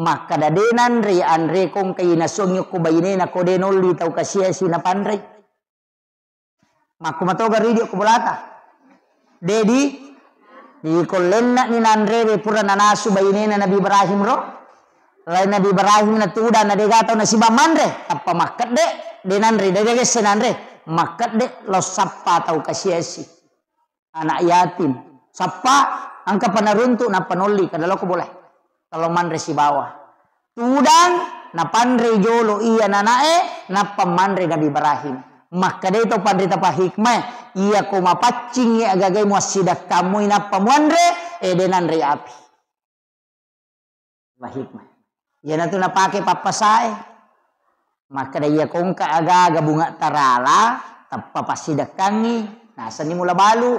Maka dadenan re andre kong kay nasong ko bayinena ko denoli tau kasya sinapandre. Makumatoga ridio ko bulata. Dedi di kolenna ni nandre pura nanasu bayinena Nabi Ibrahim ro. Lain Nabi Ibrahim na tuda na degato na si bamandre. Apa makat de denandre dege senandre. Makat de lo sappa tau kasiesi. Anak yatim. Sappa angka panaruntu na panoli kadalo ko boleh. Kalau mandre si bawah. Tudang na pandre jolo iya nanae na pamandre Nabi Ibrahim. Maka dito pandrita pa hikmah iya ko mapacing ya agagay mo sidak kamu ina pamuandre denan re api. Pa hikmah. Yan na ito napake papasae. Maka da iya kong kaaga bunga tarala tapapasidak kangi nasa ni mula balu.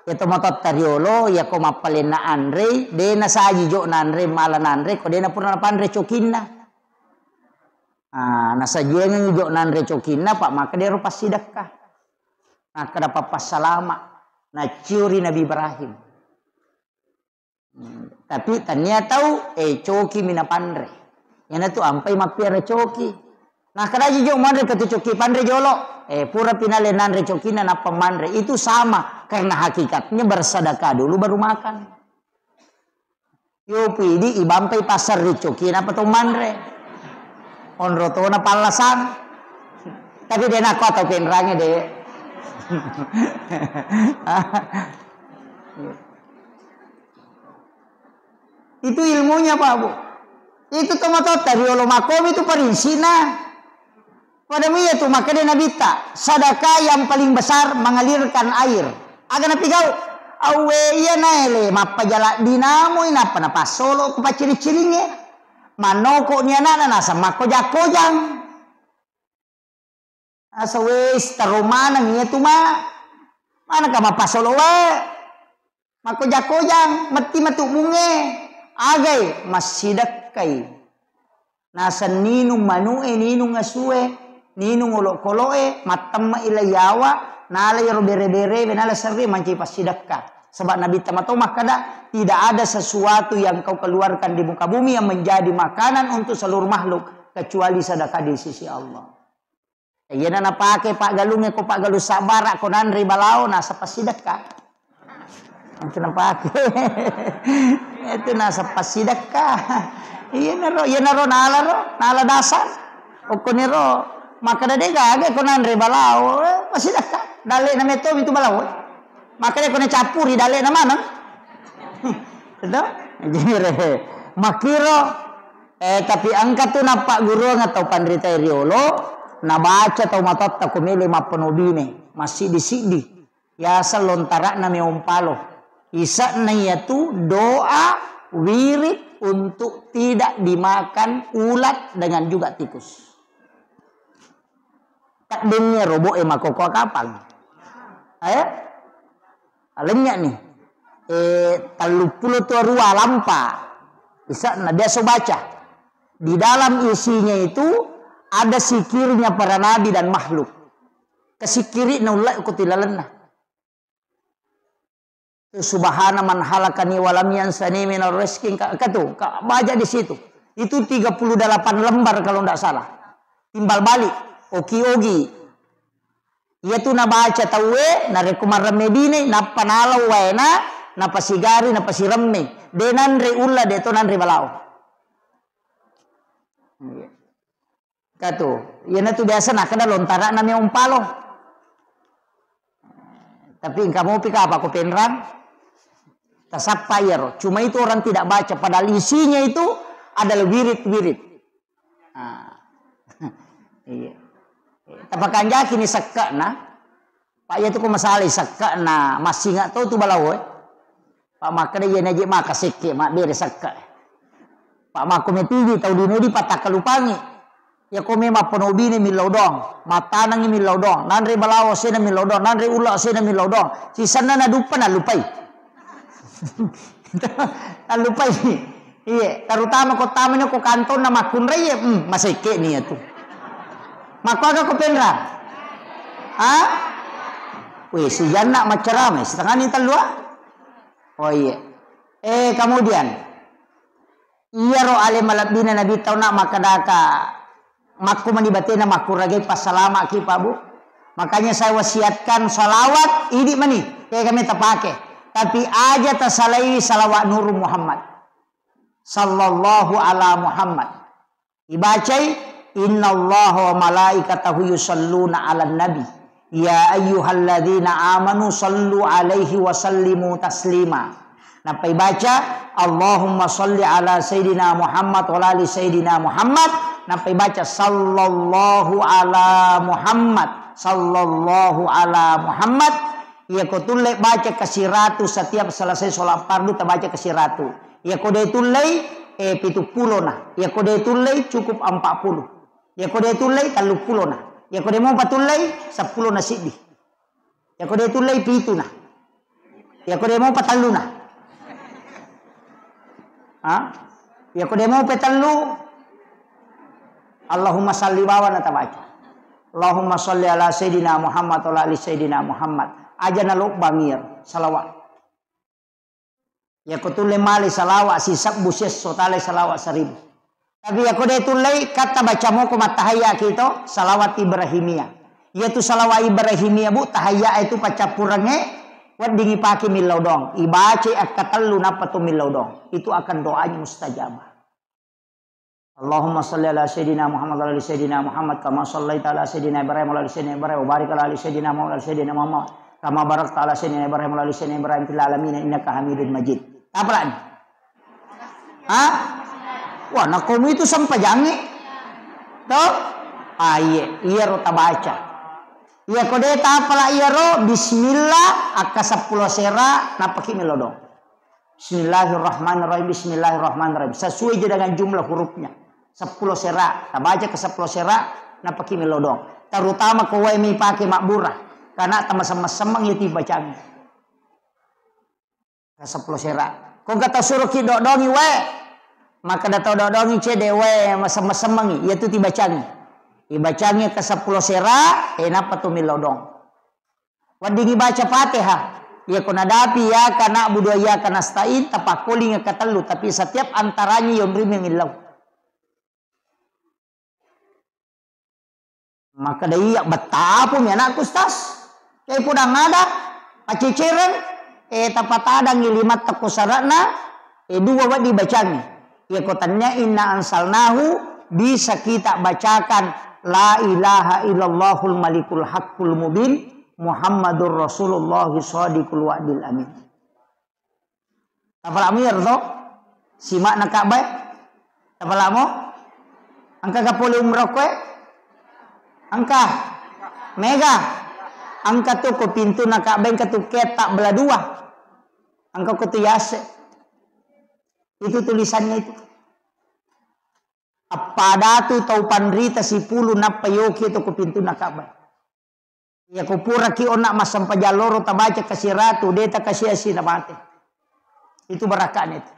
ya tomatot tariolo ya ko mapalin na andre de na saji jo na andre malan andre ko de na purna pandre cokinna na sajian jo na andre cokinna pak maka de rupas sidakah nah kada papas salama na ciuri Nabi Ibrahim tapi tanya tahu coki mina pandre yana tu ampai mapiara coki nah kada jo mandre katu coki pandre jolo pura pinale nanre cokina na pemandre itu sama karena hakikatnya bersedekah dulu baru makan. Yo pidi ibampai pasar di cokina apa mandre. Onroto na palasan. Tapi dia nak atau penrangnya deh. Itu ilmunya Pak Bu. Itu tomato dari olomakom itu perinsina. Pada mia tu maka dia Nabi tak sedekah yang paling besar mengalirkan air. Aga napi gau awe iya naele mappa jala dinamo ina pa napasolo ko pa ciri-ciringe. Manoko niya na nasa makojak-kojang. Asa wes tarumanang iya tu ma. Mana ka mapasolo we? Makojak-kojang mati matubunge. Agay masidak kay. Nasa ninong manue ninong asue. Ninung olok-koloe matam ilayawa nalay robere-bere benala serri manci pasidakka sebab Nabi tamato makada tidak ada sesuatu yang kau keluarkan di muka bumi yang menjadi makanan untuk seluruh makhluk kecuali sedekah di sisi Allah. Iya na pakai Pak Galungnya ko Pak Galu sabar ko nanri balao nasa pasidakka. Itu na pakai. Itu nasa pasidakka. Iya naro nala dasar. Okoniro maka dade gage ko nanre balao masih dekat dale na meto itu balao maka dia ko capuri dale na mana betul jire makiro tapi angkat tu na Pak Guru atau pandrita riolo na baca tau matot ta kumili mapenobine masih disidi ya selontara na meumpalo isa na yaitu doa wirid untuk tidak dimakan ulat dengan juga tikus. Takdimnya robo makoko kapal. Alenya nih. 32 rua lampa. Bisa nah biasa baca. Di dalam isinya itu ada sikirnya para nabi dan makhluk. Kesikiri naulai kutilalenna. Subhana man halakani walam yansani minar rizqin katu. Baca di situ. Itu 38 lembar kalau tidak salah. Timbal balik. Oki-ogi. Ia tu na baca tawe, na rekumar remedine, na panalaw wena, na pasigari, na pasiremme. De nanre ulla, de to nanre balao. Kato. Ia na tu biasa na kada lontara na may umpalo. Tapi kamu pika apa ko penrang? Tasapa yero. Cuma itu orang tidak baca. Padahal isinya itu adalah wirid-wirid. Iya. Tapakan jaki ni sakka na. Pak ya tu ko masalah sakka na masih nggak tahu tu balawo. Pak maka dia naji maka sekke mak bere sakka. Pak mako metigi tahu dino di patah kalupangi. Ya ko mema penobine milodong, matanang milodong, nanre balawo sena milodong, nanre ula sena milodong. Sisana na dupa na lupai. Na lupai. Iya, terutama ko tamanyo ko kanton na makunray maseke niya tu. Maka ko penra. Wih, si Jana macerame setengah ni talua. Oh iya. Kemudian iya ro ale malabina nabi tau nak makadaka makku manibatena makku ragai pasalama ki pabu. Makanya saya wasiatkan salawat ini mani kayak kami terpakai. Tapi aja tersalai salawat Nur Muhammad sallallahu ala Muhammad. Dibacai innallaha wa malaikatahu yusalluna 'alan nabi ya ayyuhalladzina amanu sallu 'alaihi wa sallimu taslima. Napai baca Allahumma salli ala sayyidina Muhammad wa ali sayyidina Muhammad. Napai baca sallallahu ala Muhammad sallallahu ala Muhammad. Ya ko tulle baca kasih ratu setiap selesai sholat fardu terbaca kasih ratu. Ya ko de tulle 70 nah. Ya ko de tulle cukup 40. Ya ko de tulle 30 nah. Ya ko de mau patulle 10 na siddi. Ya ko de tulle 7 nah. Ya ko demo patallu na. Ya ko demo patallu. Allahumma salli wa natabaca. Allahumma salli ala sayyidina Muhammad wa ala ali sayyidina Muhammad. Aja na lok bangir salawat. Ya ko tulle mali salawat sisak buses sotale salawat 1000. Tapi ya ko de tulle kata baca mo ko matahaya kito salawat Ibrahimiyah. Yaitu salawat Ibrahimiyah bu tahaya itu pacapurange wat dingi paki milau dong. Ibace akatallu napatu milau dong. Itu akan doanya mustajabah. Allahumma salli ala sayyidina Muhammad wa ala sayyidina Muhammad kama shallaita ala sayyidina Ibrahim wa ala sayyidina Ibrahim wa barik ala sayyidina Muhammad wa ala sayyidina Muhammad kama barakta ala sayyidina Ibrahim wa ala sayyidina Ibrahim fil alamin innaka Hamidum Majid. Apa lagi? Wah, nak komu itu sampai jange. Toh? Iya rota baca. Iya kode tapala iya ro bismillah aka 10 sera napaki melodong. Bismillahirrahmanirrahim bismillahirrahmanirrahim. Sesuai je dengan jumlah hurufnya. 10 sera, tabaca ke 10 sera napaki melodong. Terutama kowe mi pake makburah karena sama-sama semang ya bacaan. Ke 10 sera. Kau kata suruh ki dodongi we. Maka datau dodongi cede we sama-semang ya tu tibacaan. Ibacanya ke 10 sera, kenapa tuh milodong? Wadigi baca Fatihah, ya kuna dapi ya kana budu ya kana stain tapakuli nga katelu, tapi setiap antaranya yang rim yang ilau. Maka daya betapun ya anak kustas, kayak pudang ada, paciciran, tapat ada ngilimat takusarana, dua wad dibacanya. Ya kotanya inna ansalnahu bisa kita bacakan. La ilaha illallahul malikul haqqul mubin Muhammadur Rasulullah shadiqul wa'dil amin. Tapalamu ya to? Simak nak baik. Tapalamu? Angka kapuli umroh kowe? Angka mega. Angka tu ko pintu nak baik ka tu ketak belah dua. Angka ko tu yase. Itu tulisannya itu. Apa tu tau pandrita si pulu napayoki itu ku pintu nakabay. Ya kupura ki onak masam pajaloro tabaca kasih ratu deta kasih asi na mati. Itu berakaan itu.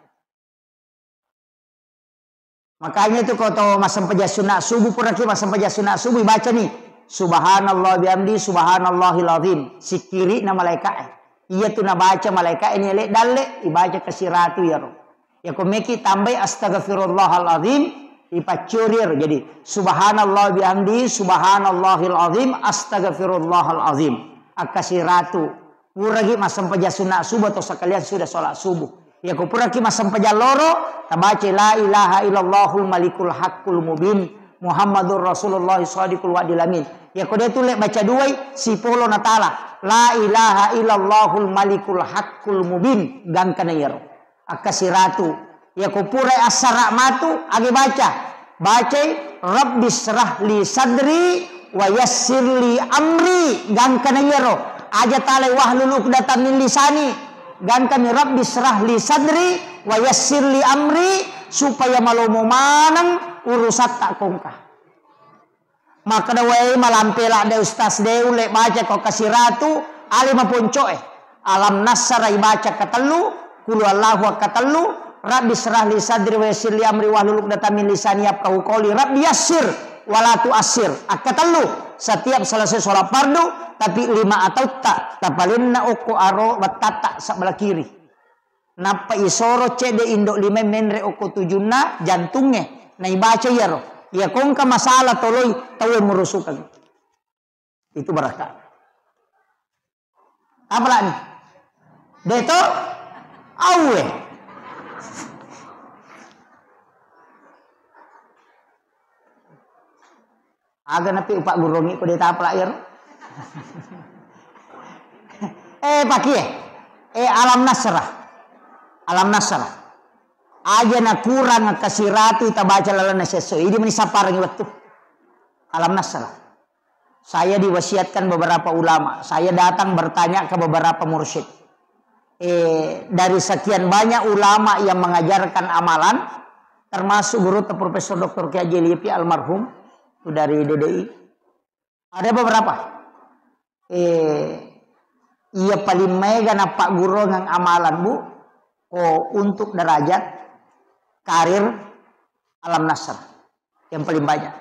Makanya itu kau tahu masam pajasuna subuh pura ki masam pajasuna subuh baca nih. Subhanallah bihamdi subhanallahil azim. Si kiri na malaikat. Iya tu na baca malaikat ini lek dalle ibaca kasih ratu ya roh. Ya ku meki tambah astaghfirullahal azim. Ipacurir jadi subhanallah bihamdi subhanallahil azim astaghfirullahal azim akasih ratu puragi masam paja sunat subuh atau sekalian sudah sholat subuh ya ku puragi masam paja loro tabaca la ilaha illallahul malikul haqqul mubin Muhammadur Rasulullah shadiqul wa'dil amin ya ku dia tulek baca dua si polo natala la ilaha illallahul malikul haqqul mubin gangkana yero akasih ratu ya kupurai asara matu agi baca Rabbi srah li sadri wa yassir li amri gangkana yero aja tale wahlul uqdatam min lisani gangkana Rabbi srah li sadri wa yassir li amri supaya malomo manang urusat tak kongkah maka dawai malampela de ustaz de ule baca kau kasih ratu alima poncoe alam nasara baca katelu kulu allahu katelu Rabbi srah li sadri wa yassir li amri wahlul 'uqdatam min lisani yafqahu qawli Rabbi yassir wala tu'assir. Akatalu setiap selesai sholat fardu tapi 5 atau tak tapalinna uku aro batata sebelah kiri. Napa isoro cede indok 5 menre uku tujuna jantungnya. Na ibaca ya roh. Ya kongka masalah toloi tawe murusukan. Itu berkah. Apa lagi? Deto awe. Aga napi upak gurongi ko deta player. Paki alam nasrah. Alam nasrah. Aja na kurang kasih ratu tabaca lalana seso. Ini menisapar waktu. Alam nasrah. Saya diwasiatkan beberapa ulama. Saya datang bertanya ke beberapa mursyid. Dari sekian banyak ulama yang mengajarkan amalan, termasuk guru Profesor Dr. Kiai Lipi almarhum. Itu dari DDI. Ada beberapa. Ia paling mega na pak guru ng amalan bu. Untuk derajat karir Alam Nasr yang paling banyak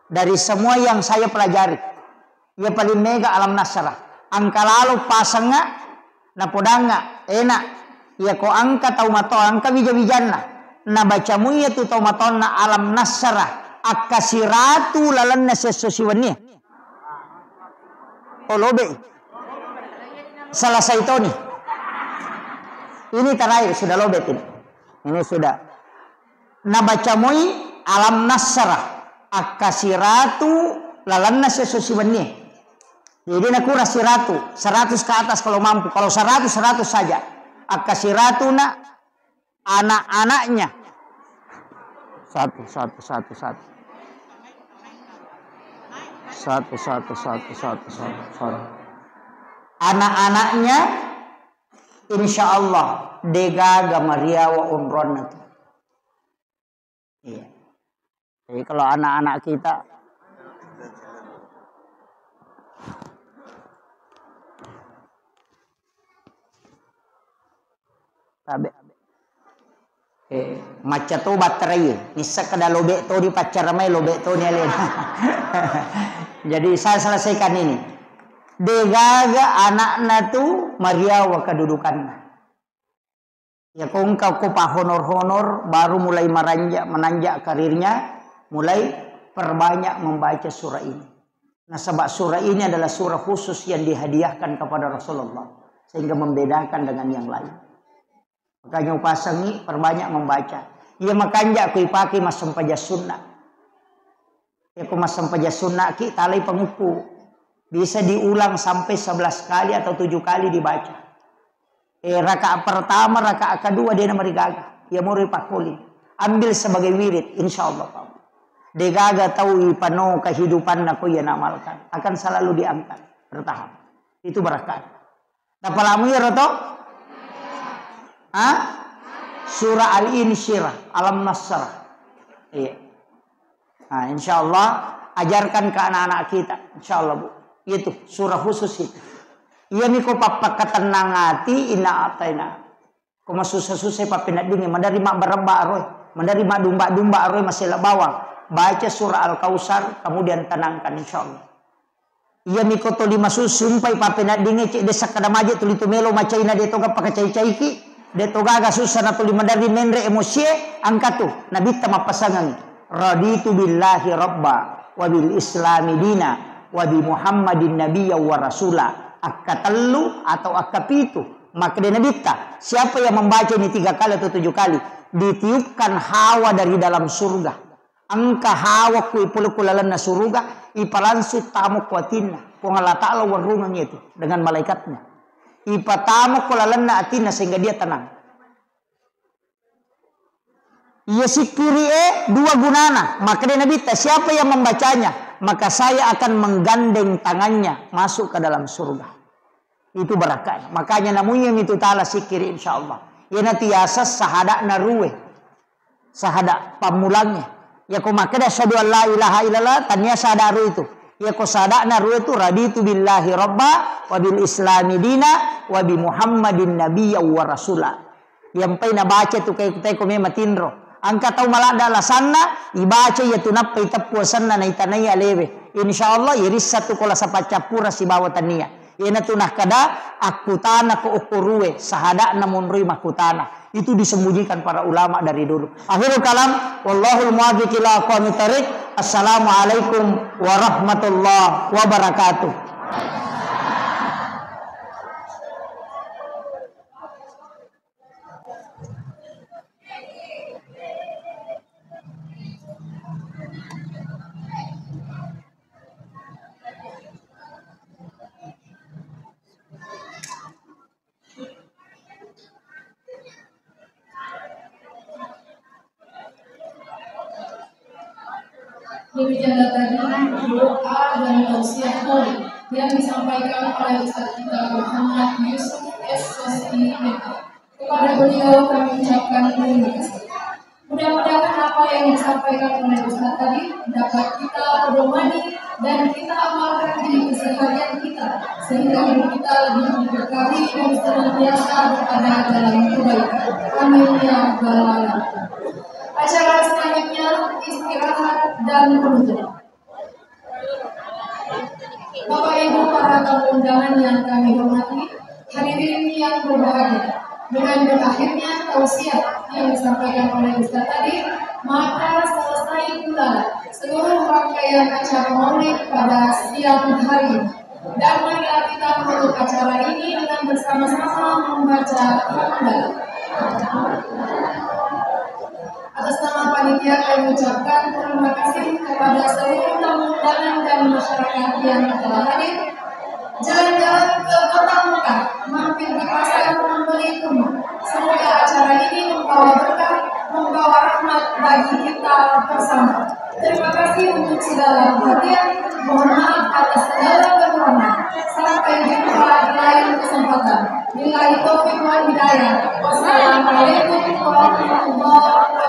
dari semua yang saya pelajari. Ia paling mega Alam Nasr. Angka lalu pasangnya na podanga enak. Ia ko angka tau mato angka bija-bijanna. Na bacamu ia tu tau mato na Alam Nasr. Akasiratu lalanna sesosiwani. Lobe. Salah itu nih. Ini terakhir sudah lobet ini. Ini sudah. Nabacamoi Alam Nasr. Akasiratu lalanna sesosiwani. Jadi nakura siratu. 100 ke atas kalau mampu. Kalau 100 saja. Akasiratu na anak-anaknya. Satu. Anak-anaknya insya Allah degaga Maria wa umron. Iya. Jadi kalau anak-anak kita tabe maca to baterai nisa kada lobek to di pacar mai lobek to ni alien. Jadi saya selesaikan ini. Degaga anakna tu Maria wa kedudukanna. Ya kung kau pa honor-honor baru mulai menanjak karirnya, mulai perbanyak membaca surah ini. Nah, sebab surah ini adalah surah khusus yang dihadiahkan kepada Rasulullah sehingga membedakan dengan yang lain. Makanya upasangi perbanyak membaca. Ya makanya aku pakai masam paja sunnah. Ya aku masam paja sunnah ki talai pengupu. Bisa diulang sampai 11 kali atau 7 kali dibaca. Rakaat pertama, rakaat kedua dia nama digaga. Ya muri pakuli. Ambil sebagai wirid insyaallah. Degaga tahu ipano kehidupan aku yang amalkan. Akan selalu diangkat bertahap. Itu berkat. Tapalamu ya roto? Surah Al-Insyirah, Alam Nasr. Iya. Nah, insyaallah ajarkan ke anak-anak kita. Insyaallah Bu. Itu surah khusus itu. Iya miko papa ketenang hati ina ataina. Kuma susah-susah papi nak dingin. Mandari mak berembak roy. Mandari mak dumba-dumba roy masih bawang. Baca surah Al-Kausar kemudian tenangkan insyaallah. Iya miko to lima sumpah papi nak dingin cik desak kada maje tuli tu melo macaina de toga pakai cai-cai ki. De toga ga susah na tuli mandari menre emosi angkat tu. Nabi tama pasangan. Raditu billahi rabba wa bil islami dina. Wabi Muhammadin Nabiyya wa Rasulah. Akatelu atau akapitu. Maka dia nabita. Siapa yang membaca ini 3 kali atau 7 kali. Ditiupkan hawa dari dalam surga. Angka hawa ku ipulukulalan na surga. Ipalansu tamu kuatina. Kung Allah Ta'ala warungan itu. Dengan malaikatnya. Ipatamu kulalan na atina sehingga dia tenang. Ia sikiri 2 gunana. Maka dia nabita. Siapa yang membacanya? Maka saya akan menggandeng tangannya masuk ke dalam surga. Itu berakat. Makanya namanya itu ta'ala sikiri insyaallah. Ya nanti asas sahada naruwe. Sahada pamulangnya. Ya ko makada syahadu an la ilaha illallah tanya sadaru itu. Ya ko sahada naruwe itu raditu billahi rabba wa bil islami dina wa bi Muhammadin nabiyya wa rasula. Yang paina baca tu kay ko me matindro. Angka tahu malah adalah sana ibaca ya tunap itapuasan na itanay aleve. Insyaallah iris satu kola sa pacapura si bawatan niya. Ina tunah kada akutana ko ukuruwe sahada namun rimah kutana. Itu disembunyikan para ulama dari dulu. Akhirul kalam wallahul muwaffiq ila aqwamit thariq. Assalamualaikum warahmatullahi wabarakatuh. Demikianlah tadi doa dan tausiah Qori yang disampaikan oleh Ustaz kita Muhammad Yusuf S. Sosti kepada beliau kami ucapkan terima kasih. Mudah-mudahan apa yang disampaikan oleh Ustaz tadi dapat kita pedomani dan kita amalkan di keseharian kita. sehingga hidup kita lebih diberkahi dan senantiasa berada dalam kebaikan. Amin ya rabbal alamin. Acara selanjutnya istirahat dan penutup. Bapak Ibu para tamu undangan yang kami hormati, hadirin yang berbahagia, dengan berakhirnya tausiah yang disampaikan oleh Ustaz tadi, maka selesai pula seluruh rangkaian acara Maulid pada siang hari. Dan marilah kita menutup acara ini dengan bersama-sama membaca hamdalah. Atas nama panitia kami ucapkan terima kasih kepada seluruh tamu undangan dan masyarakat yang telah hadir. Jalan-jalan ke kota Mekah, mampir di pasar membeli kurma. Semoga acara ini membawa berkah, membawa rahmat bagi kita bersama. Terima kasih untuk segala perhatian. Mohon maaf atas segala kekurangan. Sampai jumpa di lain kesempatan. Billahi taufiq wal hidayah. Wassalamualaikum warahmatullahi wabarakatuh.